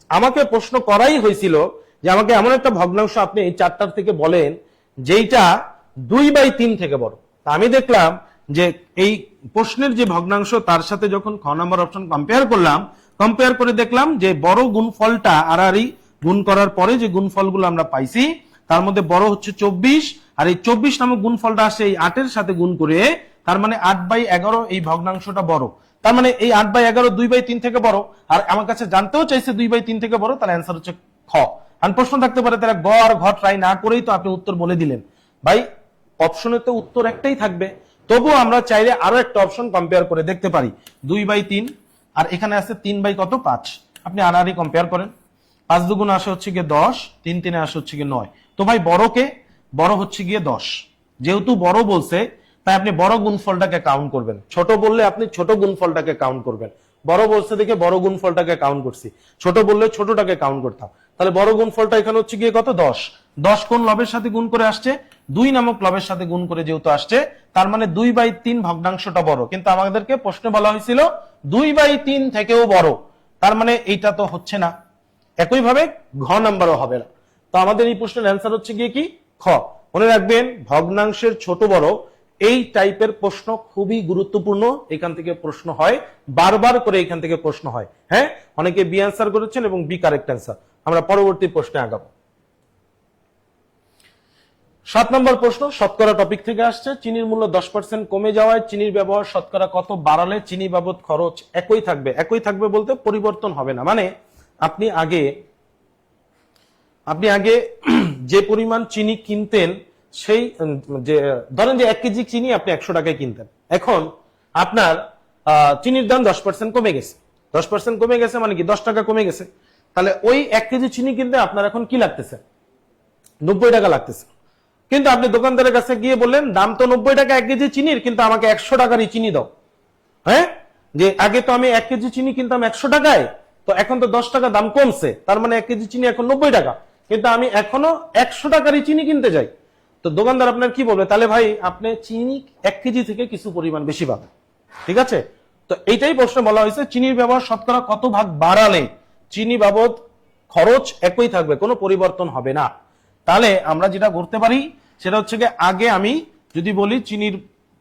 আমাকে প্রশ্ন করাই হয়েছিল যে আমাকে এমন একটা ভগ্নাংশ আপনি এই 4টার থেকে বলেন যেইটা 2/3 থেকে বড়। তা আমি দেখলাম যে এই প্রশ্নের যে ভগ্নাংশ তার সাথে যখন খ নম্বর অপশন কম্পেয়ার করলাম, কম্পেয়ার করে দেখলাম যে বড় গুণফলটা আড়াআড়ি গুণ করার পরে যে গুণফলগুলো আমরা পাইছি, তার মধ্যে বড় হচ্ছে 24, আর এই 24 নামক গুণফলটা আসে এই 8 এর সাথে গুণ করে, তার মানে 8/11 এই ভগ্নাংশটা বড়। তার মানে এই 8/11 2/3 থেকে বড়, আর আমার কাছে জানতেও চাইছে 2/3 থেকে বড়, তাহলে অ্যান্সার হচ্ছে খ। আর প্রশ্ন থাকতে পারে তাহলে গ আর ঘ ট্রাই না করেই তো আপনি উত্তর বলে দিলেন। ভাই অপশনে তো উত্তর একটাই থাকবে, তবুও আমরা চাইলে আরো একটা অপশন কম্পেয়ার করে দেখতে পারি। 2/3 আর এখানে আছে 3/5, আপনি আড়াআড়ি কম্পেয়ার করেন। 5 দুগুণ আসে হচ্ছে গিয়ে 10, 3 3 আসে হচ্ছে গিয়ে 9। তো ভাই বড়কে, বড় হচ্ছে গিয়ে 10, যেহেতু বড় বলছে তাই আপনি বড় গুণফলটাকে কাউন্ট করবেন, ছোট বললে আপনি ছোট গুণফলটাকে কাউন্ট করবেন। বড় বলছে দেখে বড় গুণফলটাকে কাউন্ট করছি, ছোট বললে ছোটটাকে কাউন্ট করতাম। তাহলে বড় গুণফলটা এখানে হচ্ছে গিয়ে কত? 10। 10 কোন লবের সাথে গুণ করে আসছে? 2 নামক লবের সাথে গুণ করে যেহেতু আসছে, তার মানে 2/3 ভগ্নাংশটা বড়, কিন্তু আমাদেরকে প্রশ্নে বলা হয়েছিল 2/3 থেকেও বড়, তার মানে এইটা তো হচ্ছে না। একইভাবে ঘ নাম্বারও হবে না। তো আমাদের এই প্রশ্নের অ্যান্সার হচ্ছে গিয়ে কি? খ। মনে রাখবেন ভগ্নাংশের ছোট বড় এই টাইপের প্রশ্ন খুবই গুরুত্বপূর্ণ, এখান থেকে প্রশ্ন হয়, বারবার করে এখান থেকে প্রশ্ন হয়। হ্যাঁ, অনেকে বি অ্যান্সার করেছেন এবং বি কারেক্ট অ্যান্সার। আমরা পরবর্তী প্রশ্নে আগাবো। 7 নম্বর প্রশ্ন শতকরা টপিক থেকে আসছে। চিনির মূল্য 10% কমে যাওয়ায় চিনির ব্যবহার শতকরা কত বাড়ালে চিনি বাবদ খরচ একই থাকবে? একই থাকবে বলতে পরিবর্তন হবে না, মানে আপনি আগে যে পরিমাণ চিনি কিনতেন, সেই যে ধরেন যে 1 কেজি চিনি আপনি 100 টাকায় কিনতেন, এখন আপনার চিনির দাম 10% কমে গেছে। 10% কমে গেছে মানে কি 10 টাকা কমে গেছে, তাহলে ওই 1 কেজি চিনি কিনতে আপনার এখন কি লাগতেছে? 90 টাকা লাগতেছে। কিন্তু আপনি দোকানদারের কাছে গিয়ে বললেন দাম তো 90 টাকা 1 কেজি চিনির, কিন্তু আমাকে 100 টাকারই চিনি দাও। হ্যাঁ, যে আগে তো আমি 1 কেজি চিনি কিনতাম 100 টাকায়, তো এখন তো 10 টাকা দাম কমছে, তার মানে 1 কেজি চিনি এখন 90 টাকা, কিন্তু আমি এখনো 100 টাকারই চিনি কিনতে যাই। তো দোকানদার আপনার কি বলবে? তাহলে ভাই আপনি চিনি 1 কেজি থেকে কিছু পরিমাণ বেশি পাবেন। ঠিক আছে, তো এইটাই প্রশ্ন বলা হয়েছে চিনির ব্যবহার শতকরা কত ভাগ বাড়ালে চিনি বাবদ খরচ একই থাকবে, কোনো পরিবর্তন হবে না। তাহলে আমরা যেটা করতে পারি সেটা হচ্ছে গিয়ে, আগে আমি যদি বলি চিনির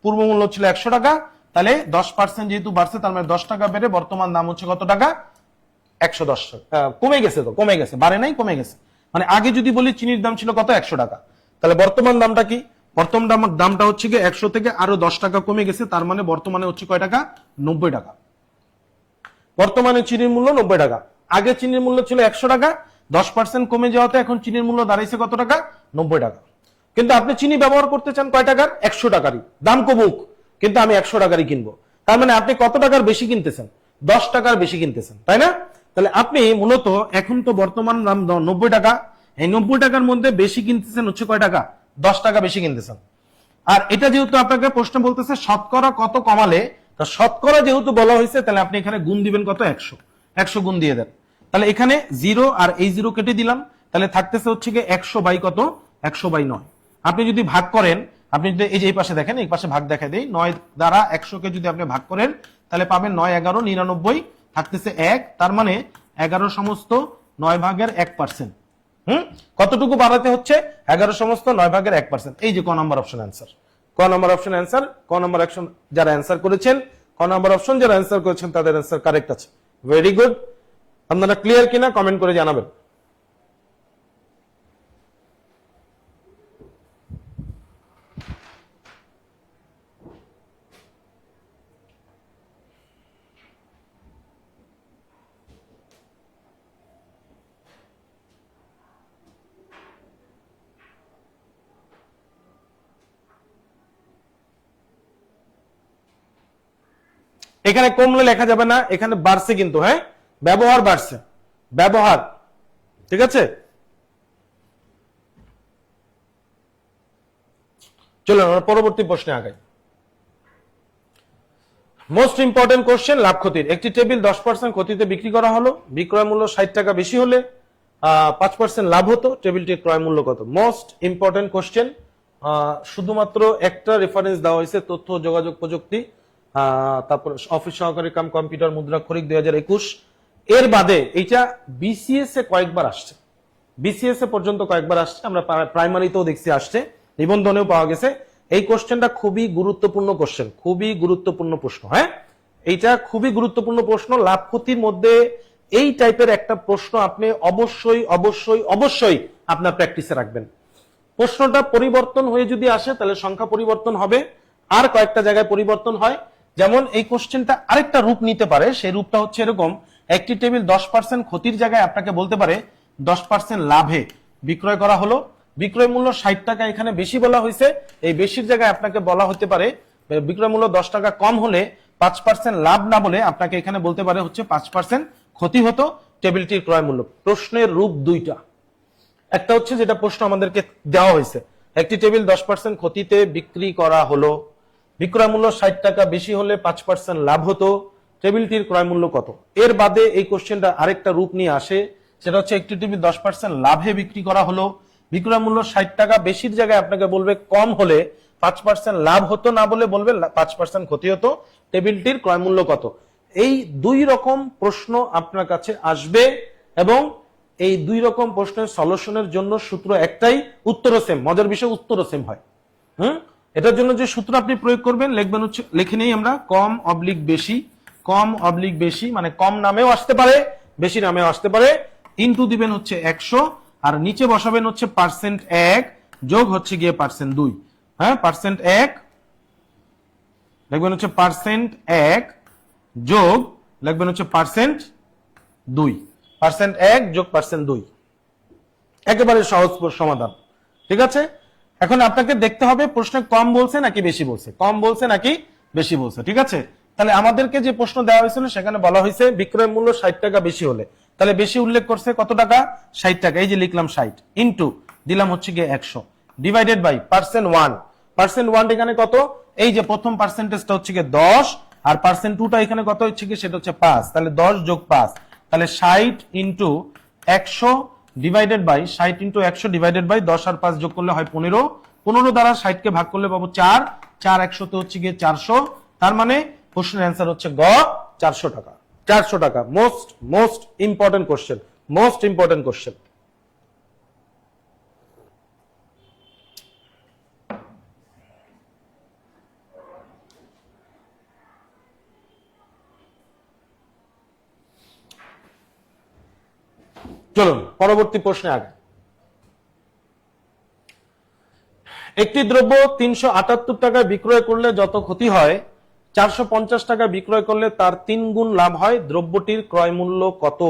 পূর্ব মূল্য ছিল 100 টাকা, তাহলে 10% যেহেতু বাড়ছে, তার মানে 10 টাকা বেড়ে বর্তমান দাম হচ্ছে কত টাকা? 110 টাকা। কমে গেছে, তো কমে গেছে, বাড়ে নাই, কমে গেছে। মানে আগে যদি বলি চিনির দাম ছিল কত? 100 টাকা, তাহলে বর্তমান দামটা কি? বর্তমান দামটা হচ্ছে গিয়ে 100 থেকে আরো 10 টাকা কমে গেছে, তার মানে বর্তমানে হচ্ছে কয় টাকা? 90 টাকা। বর্তমানে চিনির মূল্য 90 টাকা, আগে চিনির মূল্য ছিল 100 টাকা, 10% কমে যাওয়াতে এখন চিনির মূল্য দাঁড়াইছে কত টাকা? 90 টাকা। কিন্তু আপনি চিনি ব্যবহার করতে চান কয় টাকার? 100 টাকারই, দাম কমুক কিন্তু আমি 100 টাকারই কিনবো। তার মানে আপনি কত টাকার বেশি কিনতেছেন? 10 টাকার বেশি কিনতেছেন, তাই না? তাহলে আপনি মূলত এখন তো বর্তমান দাম 90 টাকা, এই 90 টাকার মধ্যে বেশি কিনতেছেন হচ্ছে কয় টাকা? 10 টাকা বেশি কিনতেছেন। আর এটা যেহেতু আপনাকে প্রশ্ন বলতেছে শতকরা কত কমালে, তা শতকরা যেহেতু বলা হয়েছে, তাহলে আপনি এখানে গুণ দিবেন কত? 100 গুণ দিয়ে দেন। তাহলে এখানে 0 আর এই 0 কেটে দিলাম, তাহলে থাকতেছে হচ্ছে গিয়ে 100 বাই কত? 100/9। আপনি যদি ভাগ করেন, আপনি যদি এই যে এই পাশে দেখেন, এই পাশে ভাগ দেখা দেই, 9 দ্বারা 100 কে যদি আপনি ভাগ করেন, তাহলে পাবেন 9 11 99, থাকতেছে 1, তার মানে 11 সমস্ত 9 ভাগের 1%। কতটুকু বাড়াতে হচ্ছে? 11 সমস্ত 9 ভাগের 1%। এই যে ক নম্বর অপশন অ্যান্সার, ক নম্বর অপশন অ্যান্সার, ক নম্বর অপশন যারা অ্যান্সার করেছেন, ক নম্বর অপশন যারা অ্যান্সার করেছেন তাদের অ্যান্সার কারেক্ট আছে। Very good. আপনারা ক্লিয়ার কিনা কমেন্ট করে জানাবেন। এখানে কমলে লেখা যাবে না, এখানে বাড়ছে কিন্তু। হ্যাঁ, ব্যবহার বাড়ছে, ব্যবহার। ঠিক আছে, চলুন আমরা পরবর্তী প্রশ্নে আগাই। মোস্ট ইম্পর্টেন্ট কোশ্চেন, লাভ ক্ষতির। একটি টেবিল 10% ক্ষতিতে বিক্রি করা হলো, বিক্রয় মূল্য 60 টাকা বেশি হলে 5% লাভ হতো, টেবিলটির ক্রয় মূল্য কত? Most important question. শুধুমাত্র একটা রেফারেন্স দেওয়া হয়েছে, তথ্য ও যোগাযোগ প্রযুক্তি, তারপর অফিস সহকারী কাম কম্পিউটার মুদ্রাক্ষরিক 2021। এর বাদে এইটা বিসিএস এ কয়েকবার আসছে, বিসিএস এ পর্যন্ত কয়েকবার আসছে, আমরা প্রাইমারিতেও দেখছি আসছে, নিবন্ধনেও পাওয়া গেছে। এই কোশ্চেনটা খুবই গুরুত্বপূর্ণ কোশ্চেন, খুবই গুরুত্বপূর্ণ প্রশ্ন। হ্যাঁ, এইটা খুবই গুরুত্বপূর্ণ প্রশ্ন। লাভ ক্ষতির মধ্যে এই টাইপের একটা প্রশ্ন আপনি অবশ্যই অবশ্যই অবশ্যই আপনার প্র্যাকটিসে রাখবেন। প্রশ্নটা পরিবর্তন হয়ে যদি আসে তাহলে সংখ্যা পরিবর্তন হবে, আর কয়েকটা জায়গায় পরিবর্তন হয়। যেমন এই কোশ্চেনটা আরেকটা রূপ নিতে পারে, সেই রূপটা হচ্ছে এরকম, একটি টেবিল 10% ক্ষতির জায়গায় আপনাকে বলতে পারে 10% লাভে বিক্রয় করা হলো, বিক্রয় মূল্য 60 টাকা এখানে বেশি বলা হয়েছে, এই বেশির জায়গায় আপনাকে বলা হতে পারে বিক্রয় মূল্য 10 টাকা কম হলে 5% লাভ না বলে আপনাকে এখানে বলতে পারে হচ্ছে 5% ক্ষতি হতো টেবিলটির ক্রয় মূল্য। প্রশ্নের রূপ দুইটা, একটা হচ্ছে যেটা প্রশ্ন আমাদেরকে দেওয়া হয়েছে, একটি টেবিল 10% ক্ষতিতে বিক্রি করা হলো, বিক্রয় মূল্য 60 টাকা বেশি হলে 5% লাভ হতো, টেবিলটির ক্রয় মূল্য কত। এর বাদে এই কোশ্চেনটা আরেকটা রূপ নিয়ে আসে, সেটা হচ্ছে একটি টেবিল 10% লাভে বিক্রি করা হলো, বিক্রয় মূল্য 60 টাকা বেশির জায়গায় আপনাকে বলবে কম হলে 5% লাভ হতো না বলে বলবে 5% ক্ষতি হতো, টেবিলটির ক্রয় মূল্য কত। এই দুই রকম প্রশ্ন আপনার কাছে আসবে এবং এই দুই রকম প্রশ্নের সলিউশনের জন্য সূত্র একটাই, উত্তরও সেম। মজার বিষয় উত্তরও সেম হয়। এটার জন্য যে সূত্র আপনি প্রয়োগ করবেন লিখবেন হচ্ছে, লিখে নেই আমরা, কম অবলিক বেশি, কম অবলিক বেশি মানে কম নামেও আসতে পারে বেশি নামেও আসতে পারে, ইনটু দিবেন হচ্ছে 100 আর নিচে বসাবেন হচ্ছে পার্সেন্ট 1 যোগ হচ্ছে গিয়ে পার্সেন্ট 2। হ্যাঁ, পার্সেন্ট 1 লিখবেন হচ্ছে পার্সেন্ট 1 যোগ লিখবেন হচ্ছে পার্সেন্ট 2, পার্সেন্ট 1 যোগ পার্সেন্ট 2, একেবারে সহজ সমাধান। ঠিক আছে, এখন আপনাকে দেখতে হবে প্রশ্নে কম বলছে নাকি বেশি বলছে, কম বলছে নাকি বেশি বলছে। ঠিক আছে, তাহলে আমাদেরকে যে প্রশ্ন দেওয়া হয়েছিল সেখানে বলা হয়েছে বিক্রয় মূল্য 60 টাকা বেশি হলে, তাহলে বেশি উল্লেখ করছে কত টাকা, 60 টাকা, এই যে লিখলাম 60 ইনটু দিলাম হচ্ছে গিয়ে 100 ডিভাইডেড বাই পার্সেন্ট 1, পার্সেন্ট 1 এখানে কত, এই যে প্রথম পার্সেন্টেজটা হচ্ছে গিয়ে 10 আর পার্সেন্ট 2টা এখানে কত হচ্ছে গিয়ে সেটা হচ্ছে 5, তাহলে 10 যোগ 5, তাহলে 60 into 100 divided by 60 into 100 divided by 10 আর 5 যোগ করলে হয় 15, 15 দ্বারা 60 কে ভাগ করলে পাবো 4, 4 100 তে হচ্ছে গিয়ে 400, তার মানে কোশ্চেনের অ্যান্সার হচ্ছে গ 400 টাকা। 400 টাকা most important question, most important question. চলুন পরবর্তী প্রশ্নে আগে। একটি দ্রব্য 378 টাকায় বিক্রয় করলে যত ক্ষতি হয় 450 টাকা বিক্রয় করলে তার 3 গুণ লাভ হয়, দ্রব্যটির ক্রয় মূল্য কত।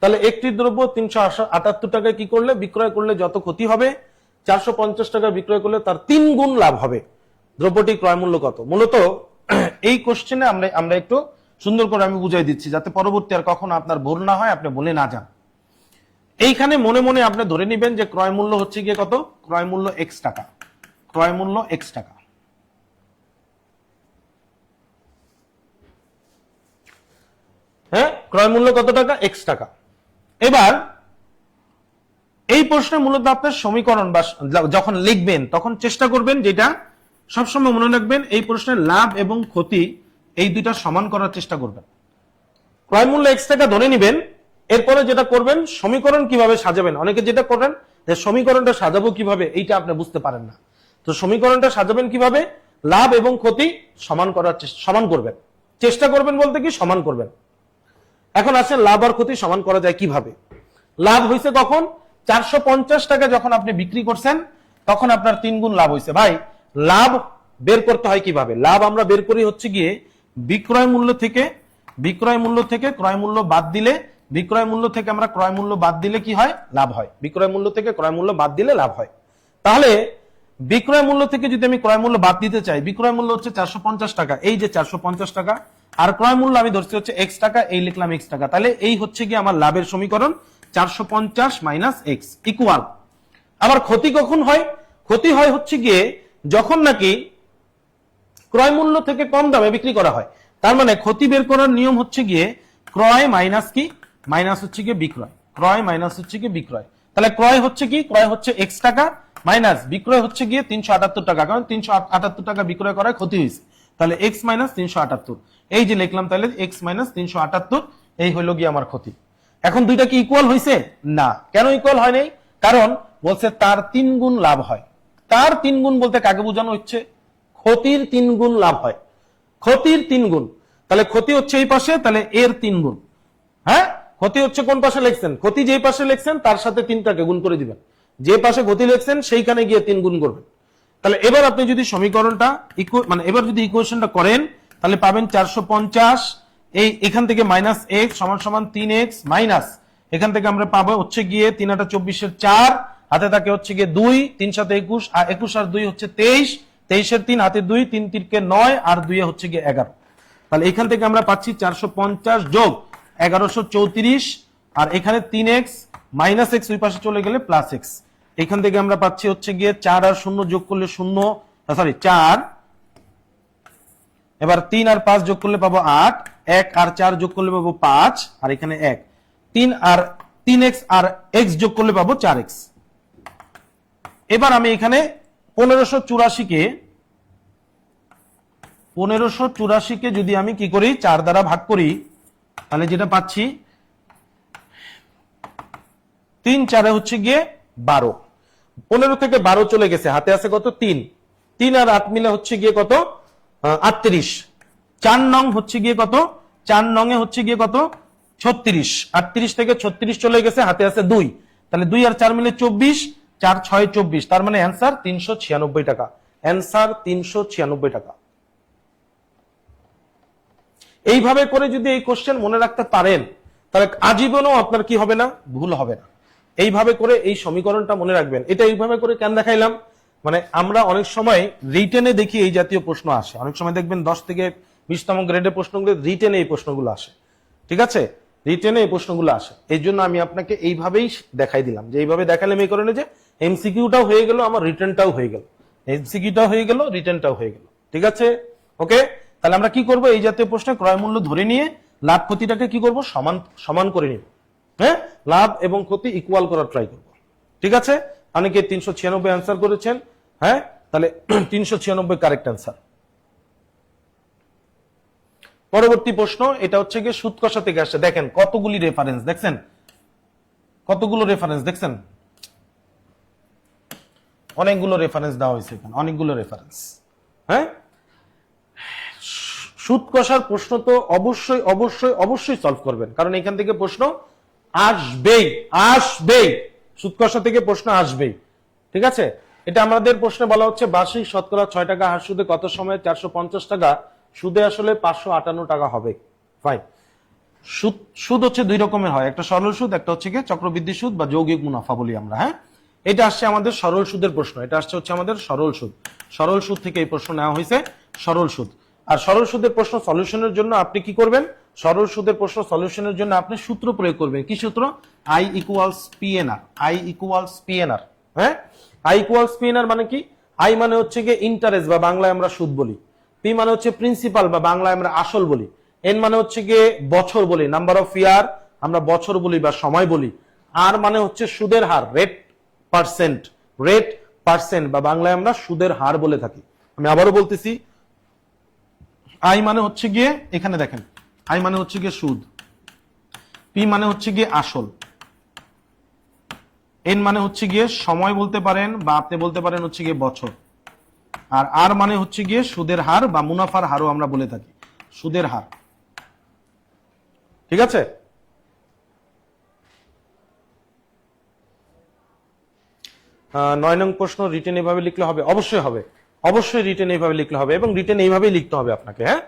তাহলে একটি দ্রব্য 378 টাকায় কি করলে বিক্রয় করলে যত ক্ষতি হবে 450 টাকা বিক্রয় করলে তার 3 গুণ লাভ হবে, দ্রব্যটির ক্রয় মূল্য কত। মূলত এই কোশ্চেনে আমরা একটু সুন্দর করে আমি বুঝাই দিচ্ছি যাতে পরবর্তী আর কখনো আপনার ভুল না হয়, আপনি বলে না যান। এইখানে মনে মনে আপনি ধরে নেবেন যে ক্রয় মূল্য হচ্ছে গিয়ে কত, ক্রয় মূল্য x টাকা, ক্রয় মূল্য x টাকা। হ্যাঁ, ক্রয় মূল্য কত টাকা, x টাকা। এবার এই প্রশ্নে মূলত আপনার সমীকরণ বা যখন লিখবেন তখন চেষ্টা করবেন, যেটা সবসময় মনে রাখবেন, এই প্রশ্নের লাভ এবং ক্ষতি এই দুইটা সমান করার চেষ্টা করবেন। ক্রয় মূল্য x টাকা ধরে নেবেন, এরপরে যেটা করবেন সমীকরণ কিভাবে সাজাবেন। অনেকে যেটা করেন যে সমীকরণটা সাজাবো কিভাবে এইটা আপনি বুঝতে পারেন না, তো সমীকরণটা সাজাবেন কিভাবে, লাভ এবং ক্ষতি সমান করার সমান করবেন, চেষ্টা করবেন বলতে কি সমান করবেন। এখন আসেন লাভ আর ক্ষতি সমান করা যায় কিভাবে। লাভ হয়েছে কখন, 450 টাকা যখন আপনি বিক্রি করছেন তখন আপনার 3 গুণ লাভ হয়েছে। ভাই লাভ বের করতে হয় কিভাবে, লাভ আমরা বের করি হচ্ছে গিয়ে বিক্রয় মূল্য থেকে ক্রয় মূল্য বাদ দিলে, বিক্রয় মূল্য থেকে আমরা ক্রয় মূল্য বাদ দিলে কি হয়, লাভ হয়। বিক্রয় মূল্য থেকে ক্রয় মূল্য বাদ দিলে লাভ হয়। তাহলে বিক্রয় মূল্য থেকে যদি আমি ক্রয় মূল্য বাদ দিতে চাই, বিক্রয় মূল্য হচ্ছে 450 টাকা, এই যে 450 টাকা, আর ক্রয় মূল্য আমি ধরছি হচ্ছে x টাকা, এই লিখলাম x টাকা। তাহলে এই হচ্ছে গিয়ে আমার লাভের সমীকরণ 450 মাইনাস x ইকুয়াল। আবার ক্ষতি কখন হয়, ক্ষতি হয় হচ্ছে গিয়ে যখন নাকি ক্রয় মূল্য থেকে কম দামে বিক্রি করা হয়। তার মানে ক্ষতি বের করার নিয়ম হচ্ছে গিয়ে ক্রয় মাইনাস কি, মাইনাস হচ্ছে গিয়ে বিক্রয়, ক্রয় মাইনাস হচ্ছে গিয়ে বিক্রয়। তাহলে ক্রয় হচ্ছে কি, ক্রয় হচ্ছে x টাকা মাইনাস বিক্রয় হচ্ছে গিয়ে 378 টাকা, কারণ 378 টাকা বিক্রয় করায় ক্ষতি হয়েছে, তাহলে x মাইনাস 378, এই যে লিখলাম, তাহলে x মাইনাস 378, এই হলো গিয়ে আমার ক্ষতি। এখন দুইটা কি ইকুয়াল হয়েছে না, কেন ইকুয়াল হয় নাই, কারণ বলছে তার 3 গুণ লাভ হয়। তার 3 গুণ বলতে কাকে বোঝানো হচ্ছে, ক্ষতির 3 গুণ লাভ হয়, ক্ষতির 3 গুণ। তাহলে ক্ষতি হচ্ছে এই পাশে, তাহলে এর 3 গুণ। হ্যাঁ, ক্ষতি হচ্ছে কোন পাশে লিখছেন, ক্ষতি যেই পাশে লিখছেন তার সাথে 3টাকে গুণ করে দিবেন, যে পাশে গতি লিখছেন সেইখানে গিয়ে 3 গুণ করবেন। তাহলে এবার আপনি যদি সমীকরণটা এবার যদি ইকুয়েশনটা করেন তাহলে পাবেন 450 এই এখান থেকে মাইনাস এক্স সমান সমান 3x মাইনাস এখান থেকে আমরা পাবো হচ্ছে গিয়ে 3 8 24 4 হাতে থাকে হচ্ছে গিয়ে 2 3 7 21 আর 21 আর 2 হচ্ছে 23 23 এর 3 হাতে 2 3 3 কে 9 আর 2 এ হচ্ছে গিয়ে 11। তাহলে এখান থেকে আমরা পাচ্ছি 450 যোগ 1134 আর এখানে 3x মাইনাস এক্স ওই পাশে চলে গেলে প্লাস এক্স। এখান থেকে আমরা পাচ্ছি হচ্ছে গিয়ে 4 আর 0 যোগ করলে 0 সরি 4 এবার 3 আর 5 যোগ করলে পাবো 8 1 আর 4 যোগ করলে পাবো 5 আর এখানে 1 3 আর 3x আর x যোগ করলে পাবো 4x। এবার আমি এখানে 1584 কে যদি আমি কি করি 4 দ্বারা ভাগ করি তাহলে যেটা পাচ্ছি 3 4 হচ্ছে গিয়ে 12 15 থেকে 12 চলে গেছে হাতে আছে কত 3 3 আর 8 মিলে হচ্ছে গিয়ে কত 38 4 নং হচ্ছে গিয়ে কত 4 নং এ হচ্ছে গিয়ে কত 36 38 থেকে 36 চলে গেছে হাতে আছে 2 তাহলে 2 আর 4 মিলে 24 4 6 24 তার মানে অ্যানসার 396 টাকা। অ্যানসার 396 টাকা। এইভাবে করে যদি এই কোশ্চেন মনে রাখতে পারেন তাহলে আজীবনও আপনার কি হবে না ভুল হবে না। এইভাবে করে এই সমীকরণটা মনে রাখবেন। এটা এইভাবে করে কেন দেখাইলাম মানে আমরা অনেক সময় রিটেনে দেখি এই জাতীয় প্রশ্ন আসে, অনেক সময় দেখবেন 10 থেকে 20তম গ্রেডের প্রশ্নগুলো রিটেনে এই প্রশ্নগুলো আসে, ঠিক আছে রিটেনে এই প্রশ্নগুলো আসে। এই জন্য আমি আপনাকে এইভাবেই দেখাই দিলাম যে এইভাবে দেখালাম এই কারণে যে এমসিকিউটাও হয়ে গেল আমার রিটেনটাও হয়ে গেল, এমসিকিউটাও হয়ে গেল রিটেনটাও হয়ে গেল, ঠিক আছে ওকে। তাহলে আমরা কি করব এই জাতীয় প্রশ্নে ক্রয় মূল্য ধরে নিয়ে লাভ ক্ষতিটাকে কি করব সমান সমান করে নিব, হ্যাঁ লাভ এবং ক্ষতি ইকুয়াল করার ট্রাই করব, ঠিক আছে। অনেকে 396 অ্যান্সার করেছেন, হ্যাঁ তাহলে 396 কারেক্ট অ্যান্সার। পরবর্তী প্রশ্ন এটা হচ্ছে গিয়ে সুদ কষা থেকে আসছে। দেখেন কতগুলি রেফারেন্স দেখছেন, কতগুলো রেফারেন্স দেখছেন, অনেকগুলো রেফারেন্স দেওয়া হয়েছে এখানে, অনেকগুলো রেফারেন্স। হ্যাঁ সুদ কষার প্রশ্ন তো অবশ্যই অবশ্যই অবশ্যই সলভ করবেন, কারণ এখান থেকে প্রশ্ন আসবেই আসবেই, সুদ কষা থেকে প্রশ্ন আসবেই, ঠিক আছে। এটা আমাদের প্রশ্নে বলা হচ্ছে বার্ষিক শতকরা 6 টাকা হার সুদে কত সময়ে 450 টাকা সুদে আসলে 558 টাকা হবে। ফাইন। সুদ সুদ হচ্ছে দুই রকমের হয়, একটা সরল সুদ, একটা হচ্ছে কি চক্রবৃদ্ধি সুদ বা যৌগিক মুনাফা বলি আমরা। হ্যাঁ এটা আসছে আমাদের সরল সুদের প্রশ্ন, এটা আসছে হচ্ছে আমাদের সরল সুদ। সরল সুদ থেকে এই প্রশ্ন নেওয়া হয়েছে, সরল সুদ। আর সরল সুদের প্রশ্ন সলিউশনের জন্য আপনি কি করবেন, সরল সুদের প্রশ্ন সলিউশনের জন্য আপনি সূত্র প্রয়োগ করবেন। কি সূত্র? I equals PNR, I equals PNR। হ্যাঁ I ইকুয়ালস PNR মানে কি? I মানে হচ্ছে গিয়ে ইন্টারেস্ট বা বাংলায় আমরা সুদ বলি, P মানে হচ্ছে প্রিন্সিপাল বা বাংলায় আমরা আসল বলি, N মানে হচ্ছে গিয়ে বছর বলি, নাম্বার অফ ইয়ার আমরা বছর বলি বা সময় বলি, R মানে হচ্ছে সুদের হার, রেট পার্সেন্ট বা বাংলায় আমরা সুদের হার বলে থাকি। আমি আবারও বলতেছি, I মানে হচ্ছে গিয়ে এখানে দেখেন I মানে হচ্ছে গিয়ে সুদ, P মানে হচ্ছে গিয়ে আসল, N মানে হচ্ছে গিয়ে সময় বলতে পারেন বা আপনি বলতে পারেন হচ্ছে গিয়ে বছর, আর R মানে হচ্ছে গিয়ে সুদের হার বা মুনাফার হারও আমরা বলে থাকি, সুদের হার, ঠিক আছে। 9 নং প্রশ্ন রিটেন এইভাবে লিখলে হবে, অবশ্যই হবে, অবশ্যই রিটেন এইভাবে লিখলে হবে এবং রিটেন এইভাবেই লিখতে হবে আপনাকে, হ্যাঁ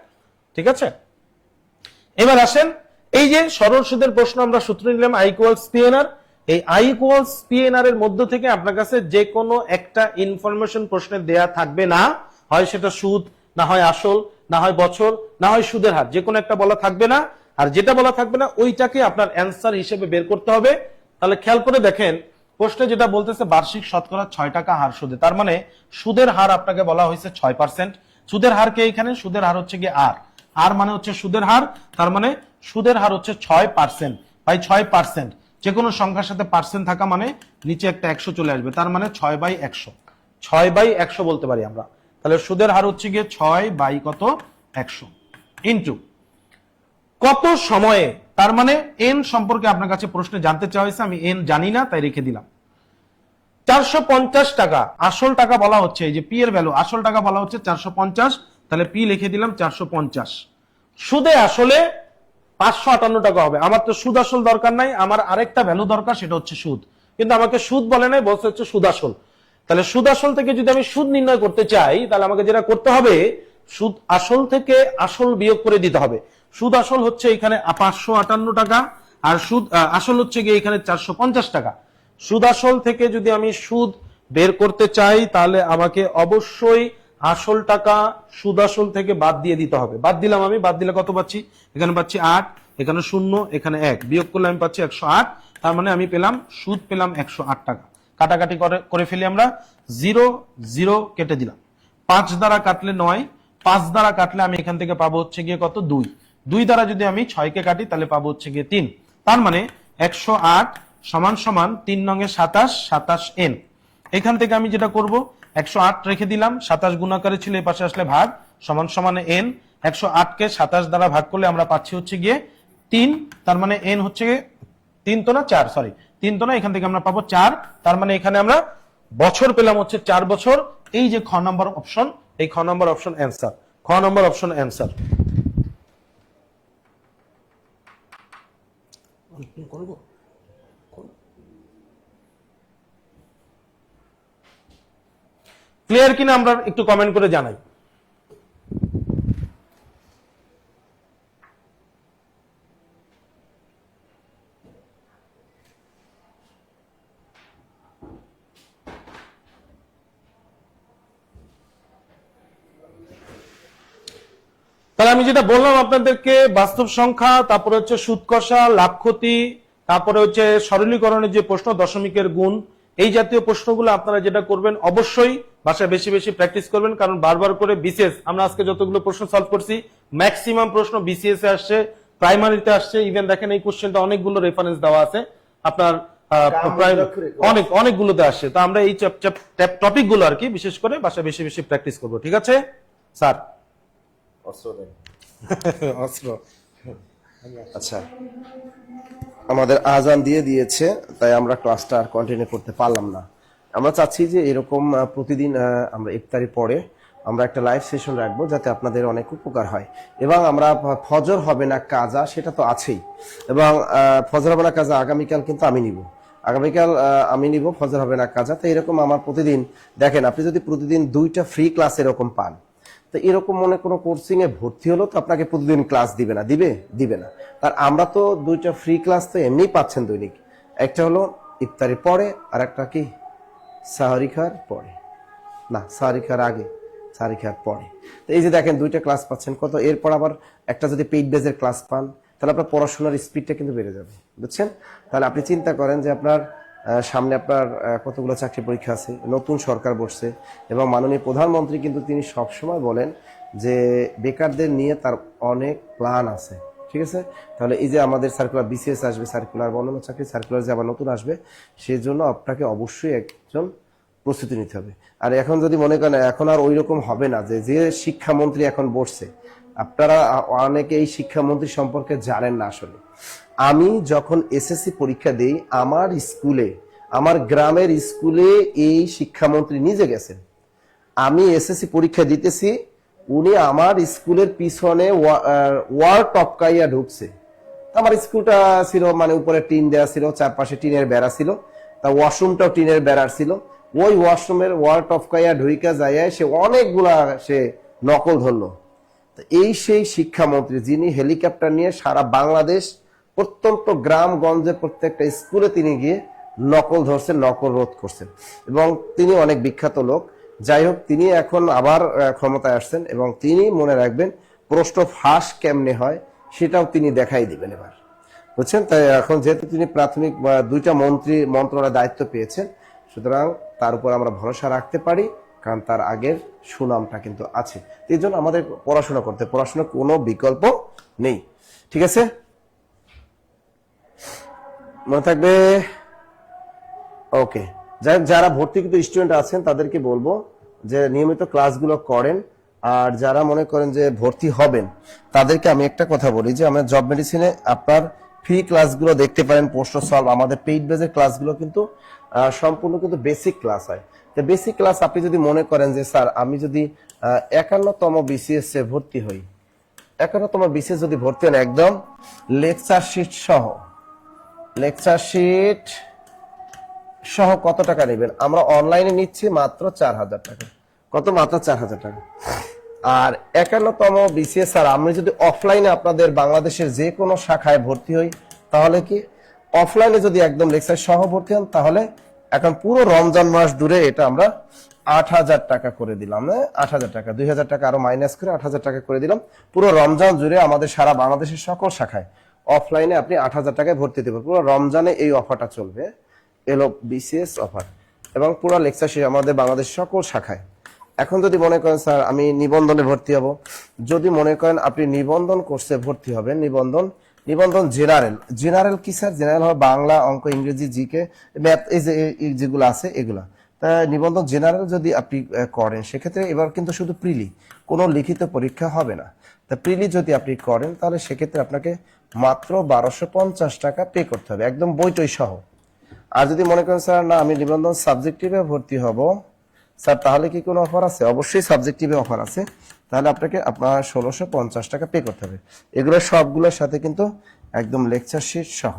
ঠিক আছে। এবার আসেন এই যে সরল সুদের প্রশ্ন আমরা সূত্র নিলাম I ইকুয়ালস PNR, এই I ইকুয়ালস PNR এর মধ্য থেকে আপনার কাছে যে কোনো একটা ইনফরমেশন প্রশ্নে দেয়া থাকবে না, হয় সেটা সুদ, না হয় আসল, না হয় বছর, না হয় সুদের হার, যে কোনো একটা বলা থাকবে না। আর যেটা বলা থাকবে না ওইটাকে আপনার অ্যান্সার হিসেবে বের করতে হবে। তাহলে খেয়াল করে দেখেন প্রশ্নে যেটা বলতেছে বার্ষিক শতকরা 6 টাকা হার সুদে, তার মানে সুদের হার আপনাকে বলা হয়েছে 6%। সুদের হার কে এখানে? সুদের হার হচ্ছে গিয়ে আর মানে হচ্ছে সুদের হার, তার মানে সুদের হার হচ্ছে 6%, ভাই 6%, যে কোনো সংখ্যার সাথে পার্সেন্ট থাকা মানে নিচে একটা 100 চলে আসবে, তার মানে 6/100, 6/100 বলতে পারি আমরা। তাহলে সুদের হার হচ্ছে গিয়ে 6/100 ইনটু কত সময়ে, তার মানে এন সম্পর্কে আপনার কাছে প্রশ্নে জানতে চাওয়া হয়েছে, আমি এন জানি না তাই রেখে দিলাম। 450 টাকা আসল টাকা বলা হচ্ছে, এই যে পি এর ভ্যালু আসল টাকা বলা হচ্ছে 450, তাহলে পি লিখে দিলাম 450। সুদে আসলে 558 টাকা হবে। আমার তো সুদ আসল দরকার নাই, আমার আরেকটা ভ্যালু দরকার, সেটা হচ্ছে সুদ। কিন্তু আমাকে সুদ বলে নাই, বলছে হচ্ছে সুদ আসল। তাহলে সুদ আসল থেকে যদি আমি সুদ নির্ণয় করতে চাই, তাহলে আমাকে যেটা করতে হবে, সুদ আসল থেকে আসল বিয়োগ করে দিতে হবে। সুদ আসল হচ্ছে এখানে 558 টাকা, আর সুদ আসল হচ্ছে গিয়ে এখানে 450 টাকা। সুদ আসল থেকে যদি আমি সুদ বের করতে চাই, তাহলে আমাকে অবশ্যই আসল টাকা সুদ আসল থেকে বাদ দিয়ে দিতে হবে। বাদ দিলাম আমি, বাদ দিলে কত পাচ্ছি, এখানে পাচ্ছি 8, এখানে 0, এখানে 1, বিয়োগ করলে আমি পাচ্ছি 108। তার মানে আমি পেলাম, সুদ পেলাম 108 টাকা। কাটাকাটি করে ফেলি আমরা, 0 0 কেটে দিলাম, 5 দ্বারা কাটলে 9, 5 দ্বারা কাটলে আমি এখান থেকে পাবো হচ্ছে গিয়ে কত, 2, 2 দ্বারা যদি আমি 6 কে কাটি তাহলে পাবো হচ্ছে গিয়ে 3। তার মানে 108 সমান সমান 3 নঙে 27, 27 n। এখান থেকে আমি যেটা করব, 108 রেখে দিলাম, 27 গুণাকারে ছিল, এই পাশে আসলে ভাগ, সমান সমান n। 108 কে 27 দ্বারা ভাগ করলে আমরা পাচ্ছি হচ্ছে গিয়ে 3। তার মানে n হচ্ছে গিয়ে 3 তো না 4, সরি 3 তো না, এখান থেকে আমরা পাবো 4। তার মানে এখানে আমরা বছর পেলাম হচ্ছে 4 বছর। এই যে খ নম্বর অপশন, এই খ নম্বর অপশন অ্যান্সার, খ নম্বর অপশন অ্যান্সার। ক্লিয়ার কিনা আমরা একটু কমেন্ট করে জানাই। তাহলে আমি যেটা বললাম আপনাদেরকে, বাস্তব সংখ্যা, তারপরে হচ্ছে সুদ কষা, লাভ ক্ষতি, তারপরে হচ্ছে সরলীকরণের যে প্রশ্ন, দশমিকের গুণ, এই জাতীয় প্রশ্নগুলো আপনারা যেটা করবেন, অবশ্যই বাসায় বেশি বেশি প্র্যাকটিস করবেন। কারণ বারবার করে বিসিএস, আমরা আজকে যতগুলো প্রশ্ন সলভ করছি, ম্যাক্সিমাম প্রশ্ন বিসিএস এ আসছে, প্রাইমারিতে আসছে। ইভেন দেখেন এই কোশ্চেনটা অনেকগুলো রেফারেন্স দেওয়া আছে আপনার, অনেকগুলোতে আসছে। তো আমরা এই টপিক গুলো আর কি বিশেষ করে বাসায় বেশি বেশি প্র্যাকটিস করবো। ঠিক আছে স্যার? অস্ত্র। আচ্ছা, আমাদের আজান দিয়ে দিয়েছে, তাই আমরা ক্লাসটা আর কন্টিনিউ করতে পারলাম না। আমরা চাচ্ছি যে এরকম প্রতিদিন আমরা ইফতারি পরে আমরা একটা লাইভ সেশন রাখবো, যাতে আপনাদের অনেক উপকার হয়। এবং আমরা ফজর হবে না কাজা, সেটা তো আছেই, এবং ফজর হবে না কাজা আগামীকাল কিন্তু আমি নিব, আগামীকাল আমি নিব ফজর হবে না কাজা। তো এরকম আমার প্রতিদিন, দেখেন আপনি যদি প্রতিদিন 2টা ফ্রি ক্লাস এরকম পান, তো এরকম মনে কোনো কোর্সিং এ ভর্তি হলো তো আপনাকে প্রতিদিন ক্লাস দিবে না, দিবে না। আর আমরা তো 2টা ফ্রি ক্লাস তো এমনিই পাচ্ছেন দৈনিক, একটা হলো ইফতারি পরে, আর একটা কি সাহারি খাওয়ার পরে, না সাহারি খাওয়ার আগে, সাহারি খাওয়ার পরে। তো এই যে দেখেন 2টা ক্লাস পাচ্ছেন, কত, এরপর আবার একটা যদি পেইড বেজের ক্লাস পান, তাহলে আপনার পড়াশোনার স্পিডটা কিন্তু বেড়ে যাবে, বুঝছেন? তাহলে আপনি চিন্তা করেন যে আপনার সামনে আপনার কতগুলো চাকরি পরীক্ষা আছে, নতুন সরকার বসছে, এবং মাননীয় প্রধানমন্ত্রী কিন্তু তিনি সবসময় বলেন যে বেকারদের নিয়ে তার অনেক প্ল্যান আছে। ঠিক আছে? তাহলে এই যে আমাদের সার্কুলার বিসিএস আসবে, সার্কুলার অন্যান্য চাকরি সার্কুলার যে আবার নতুন আসবে, সেই জন্য আপনাকে অবশ্যই একজন প্রস্তুতি নিতে হবে। আর এখন যদি মনে করেন এখন আর ওই রকম হবে না, যে শিক্ষামন্ত্রী এখন বসছে, আপনারা অনেকে এই শিক্ষামন্ত্রী সম্পর্কে জানেন না। আসলে আমি যখন এসএসসি পরীক্ষা দেই, আমার স্কুলে, আমার গ্রামের স্কুলে এই শিক্ষামন্ত্রী নিজে গেছেন। আমি এসএসসি পরীক্ষা দিতেছি, উনি আমার স্কুলের পিছনে ওয়াল টপকাইয়া ঢুকছে। আমার স্কুলটা ছিল মানে উপরে টিন দেওয়া ছিল, চারপাশে টিনের বেড়া ছিল, তা ওয়াশরুমটাও টিনের বেড়ার ছিল। ওই ওয়াশরুমের ওয়াল টপকাইয়া ঢুইকা যাইয়া সে অনেকগুলা সে নকল ধরলো। এই সেই শিক্ষামন্ত্রী যিনি হেলিকপ্টার নিয়ে সারা বাংলাদেশ প্রত্যন্ত গ্রামগঞ্জে প্রত্যেকটা স্কুলে তিনি গিয়ে নকল ধরছেন, নকল রোধ করছেন, এবং তিনি অনেক বিখ্যাত লোক। যাই হোক, তিনি এখন আবার ক্ষমতায় আসছেন, এবং তিনি মনে রাখবেন প্রশ্ন ফাঁস কেমনে হয় সেটাও তিনি দেখাই দিবেন এবার, বুঝছেন? তাই এখন যেহেতু তিনি প্রাথমিক 2টা মন্ত্রণালয়ের দায়িত্ব পেয়েছেন, সুতরাং তার উপর আমরা ভরসা রাখতে পারি, কারণ তার আগের সুনামটা কিন্তু আছে। এই জন্য আমাদের পড়াশোনার কোনো বিকল্প নেই। ঠিক আছে, মনে থাকবে। ওকে, যারা ভর্তিকৃত স্টুডেন্ট আছেন তাদেরকে বলবো যে নিয়মিত ক্লাসগুলো করেন। আর যারা মনে করেন যে ভর্তি হবেন, তাদেরকে আমি একটা কথা বলি যে আমরা জব মেডিসিনে আপনার ফ্রি ক্লাসগুলো দেখতে পারেন, প্রশ্ন সলভ। আমাদের পেইড বেজের ক্লাসগুলো কিন্তু সম্পূর্ণ কিন্তু বেসিক ক্লাস হয়। তো বেসিক ক্লাস আপনি যদি মনে করেন যে স্যার আমি যদি 51তম বিসিএস এ ভর্তি হই, 51তম বিসিএস যদি ভর্তি হন, একদম লেকচার শিট সহ, লেকচার শিট সহ কত টাকা নেবেন? আমরা অনলাইনে নিচ্ছি মাত্র 4,000 টাকা। কত? মাত্র 4,000 টাকা। আর 51তম বিসিএস স্যার, আমি যদি অফলাইনে আপনাদের বাংলাদেশের যে কোনো শাখায় ভর্তি হই, তাহলে কি অফলাইনে যদি একদম লেকচার সহ ভর্তি হন, তাহলে এখন পুরো রমজান মাস দূরে এটা আমরা 8,000 টাকা করে দিলাম। 8,000 টাকা, 2,000 টাকা আরো মাইনাস করে 8,000 টাকা করে দিলাম। পুরো রমজান জুড়ে আমাদের সারা বাংলাদেশের সকল শাখায় অফলাইনে আপনি 8,000 টাকায় ভর্তি দেবেন। পুরো রমজানে এই অফারটা চলবে, এলো বিসিএস অফার, এবং পুরো লেকচার শেষে আমাদের বাংলাদেশ সকল শাখায়। এখন যদি মনে করেন স্যার আমি নিবন্ধনে ভর্তি হব, যদি মনে করেন আপনি নিবন্ধন কোর্সে ভর্তি হবেন, নিবন্ধন জেনারেল কি স্যার? জেনারেল হবে বাংলা, অঙ্ক, ইংরেজি, জিকে, ম্যাথ, এই যেগুলো আছে এগুলা। তা নিবন্ধন জেনারেল যদি আপনি করেন, সেক্ষেত্রে এবার কিন্তু শুধু প্রিলি, কোনো লিখিত পরীক্ষা হবে না। তা প্রিলি যদি আপনি করেন, তাহলে সেক্ষেত্রে আপনাকে মাত্র 1250 টাকা পে করতে হবে, একদম বইটই সহ। আর যদি মনে করেন স্যার না আমি নিবন্ধন সাবজেক্টিভে ভর্তি হব স্যার, তাহলে কি কোনো অফার আছে? অবশ্যই সাবজেক্টিভে অফার আছে। তাহলে আপনার 1650 টাকা পে করতে হবে। এগুলো সবগুলোর সাথে কিন্তু একদম লেকচার শিট সহ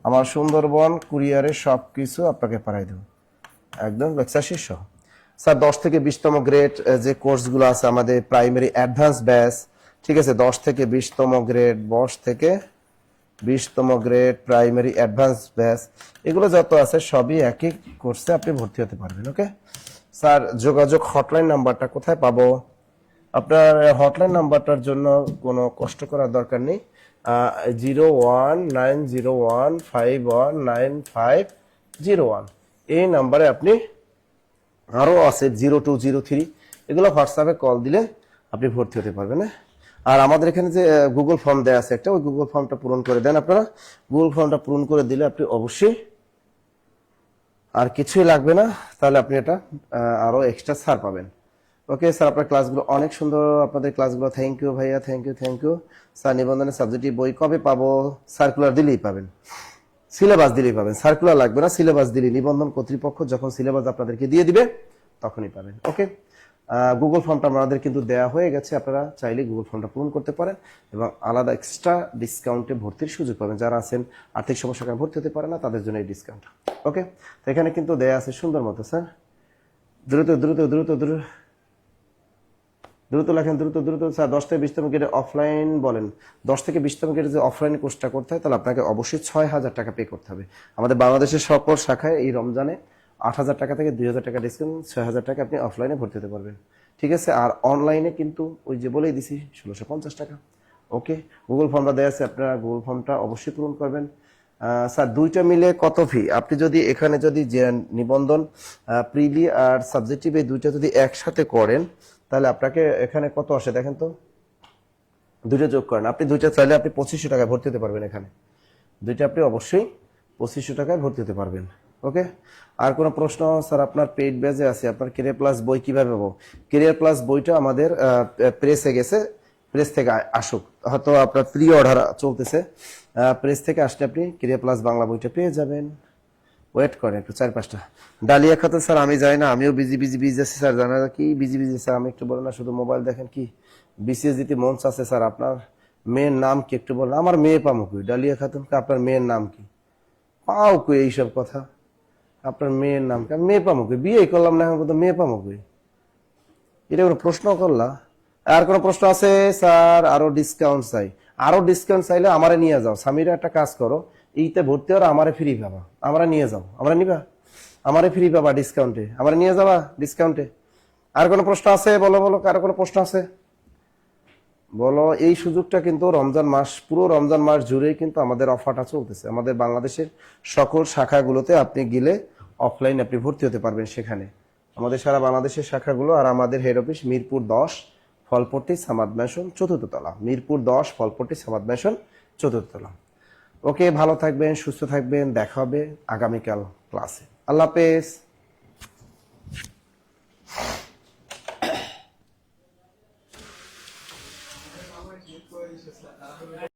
আমার সুন্দরবন কুরিয়ারে সবকিছু আপনাকে পাঠাই দেব, একদম লেকচার শিট সহ। স্যার 10 থেকে 20তম গ্রেড যে কোর্সগুলো আছে আমাদের প্রাইমারি অ্যাডভান্স ব্যাচ, ঠিক আছে, 10 থেকে 20তম গ্রেড, 10 থেকে 20তম গ্রেড প্রাইমারি অ্যাডভান্স ব্যাচ, এগুলো যত আছে সবই একই কোর্সে আপনি ভর্তি হতে পারবেন। ওকে স্যার, যোগাযোগ হটলাইন নাম্বারটা কোথায় পাবো? আপনার হটলাইন নাম্বারটার জন্য কোনো কষ্ট করার দরকার নেই। 019015195501, এই নাম্বারে আপনি, আরো আছে 0203, এগুলো হোয়াটসঅ্যাপে কল দিলে আপনি ভর্তি হতে পারবেন। আর আমাদের এখানে যে গুগল ফর্ম দেওয়া আছে একটা, ওই গুগল ফর্মটা পূরণ করে দেন আপনারা। গুগল ফর্মটা পূরণ করে দিলে আপনি অবশ্যই, আর কিছুই লাগবে না, তাহলে আপনি এটা আরো এক্সট্রা ছাড় পাবেন। ওকে স্যার, আপনার ক্লাসগুলো অনেক সুন্দর, আপনাদের ক্লাসগুলো থ্যাংক ইউ ভাইয়া, থ্যাংক ইউ স্যার। নিবন্ধনের সাবজেক্টিভ বই কবে পাবো? সার্কুলার দিলেই পাবেন, সিলেবাস দিলেই পাবেন, সার্কুলার লাগবে না, সিলেবাস দিলেই, নিবন্ধন কর্তৃপক্ষ যখন সিলেবাস আপনাদেরকে দিয়ে দিবে তখনই পাবেন। ওকে, গুগল ফর্মটা আমাদের কিন্তু দেয়া হয়ে গেছে, আপনারা চাইলে গুগল ফর্মটা পূরণ করতে পারেন এবং আলাদা এক্সট্রা ডিসকাউন্টে ভর্তির সুযোগ পাবেন। যারা আছেন আর্থিক সমস্যার কারণে ভর্তি হতে পারে না, তাদের জন্য এই ডিসকাউন্ট। ওকে, তো এখানে কিন্তু দেয়া আছে সুন্দর মতো। স্যার দ্রুত লেখেন, দ্রুত স্যার। 10 থেকে 20তম গ্রেডে অফলাইন বলেন, 10 থেকে 20তম গ্রেডে যে অফলাইন কোর্সটা করতে হয়, তাহলে আপনাকে অবশ্যই 6,000 টাকা পে করতে হবে। আমাদের বাংলাদেশের সকল শাখায় এই রমজানে 8,000 টাকা থেকে 2,000 টাকা ডিসকাউন্ট, 6,000 টাকা আপনি অফলাইনে ভর্তি হতে পারবেন। ঠিক আছে, আর অনলাইনে কিন্তু ওই যে বলেই দিছি 1650 টাকা। ওকে, গুগল ফর্মটা দেওয়া আছে, আপনারা গুগল ফর্মটা অবশ্যই পূরণ করবেন। স্যার দুইটা মিলে কত ফি? আপনি যদি এখানে যদি যে নিবন্ধন প্রিলি আর সাবজেক্টিভ এই দুইটা যদি একসাথে করেন, তাহলে আপনাকে এখানে কত আসে দেখেন তো, দুইটা যোগ করেন, আপনি দুইটা চাইলে আপনি 2500 টাকায় ভর্তি হতে পারবেন। এখানে দুইটা আপনি অবশ্যই 2500 টাকায় ভর্তি হতে পারবেন। ওকে, আর কোনো প্রশ্ন? স্যার আপনার পেইড ব্যাচে আছে, আপনার ক্যারিয়ার প্লাস বই কিভাবে পাবো? ক্যারিয়ার প্লাস বইটা আমাদের প্রেসে গেছে, প্রেস থেকে আসুক, হয়তো আপনার প্রি অর্ডার চলতেছে, প্রেস থেকে আসলে আপনি ক্যারিয়ার প্লাস বাংলা বইটা পেয়ে যাবেন। ওয়েট করেন একটু 4-5টা। ডালিয়া খাতুন স্যার, আমি যাই না, আমিও বিজি আছি স্যার। জানা কি বিজি স্যার? আমি একটু বলেন না, শুধু মোবাইল দেখেন কি? বিসিএস দিতে মন চাচ্ছে স্যার। আপনার মেয়ের নাম কি একটু বলেন? আমার মেয়ে পামো কই? ডালিয়া খাতুনকে আপনার মেয়ের নাম কি? পাও কই এইসব কথা? আপনার মেয়ের নাম কি? মেয়ে পামো কই? বিয়ে করলাম না এখন পর্যন্ত, মেয়ে পামো কই? এটা কোনো প্রশ্ন করলা? আর কোনো প্রশ্ন আছে স্যার? আরো ডিসকাউন্ট চাই, আরো ডিসকাউন্ট চাইলে আমারে নিয়ে যাও। সামিরা একটা কাজ করো, এইতে ভর্তি হওয়ার আমারে ফ্রি পাবা, আমরা নিয়ে যাও, আমরা নিবা, আমারে ফ্রি পাবা ডিসকাউন্টে, আমরা নিয়ে যাবা ডিসকাউন্টে। আর কোনো প্রশ্ন আছে? বলো, কারো কোনো প্রশ্ন আছে বলো। এই সুযোগটা কিন্তু রমজান মাস, পুরো রমজান মাস জুড়েই কিন্তু আমাদের অফারটা চলতেছে। আমাদের বাংলাদেশের সকল শাখাগুলোতে আপনি গেলে অফলাইন আপনি ভর্তি হতে পারবেন সেখানে, আমাদের সারা বাংলাদেশের শাখাগুলো। আর আমাদের head office Mirpur 10 Falpotti Samad mansion 4th তলা, মিরপুর 10 ফলপট্টি সামাদ ম্যানশন 4th তলা। ওকে, ভালো থাকবেন, সুস্থ থাকবেন, দেখা হবে আগামীকাল ক্লাসে। আল্লাহ হাফেজ।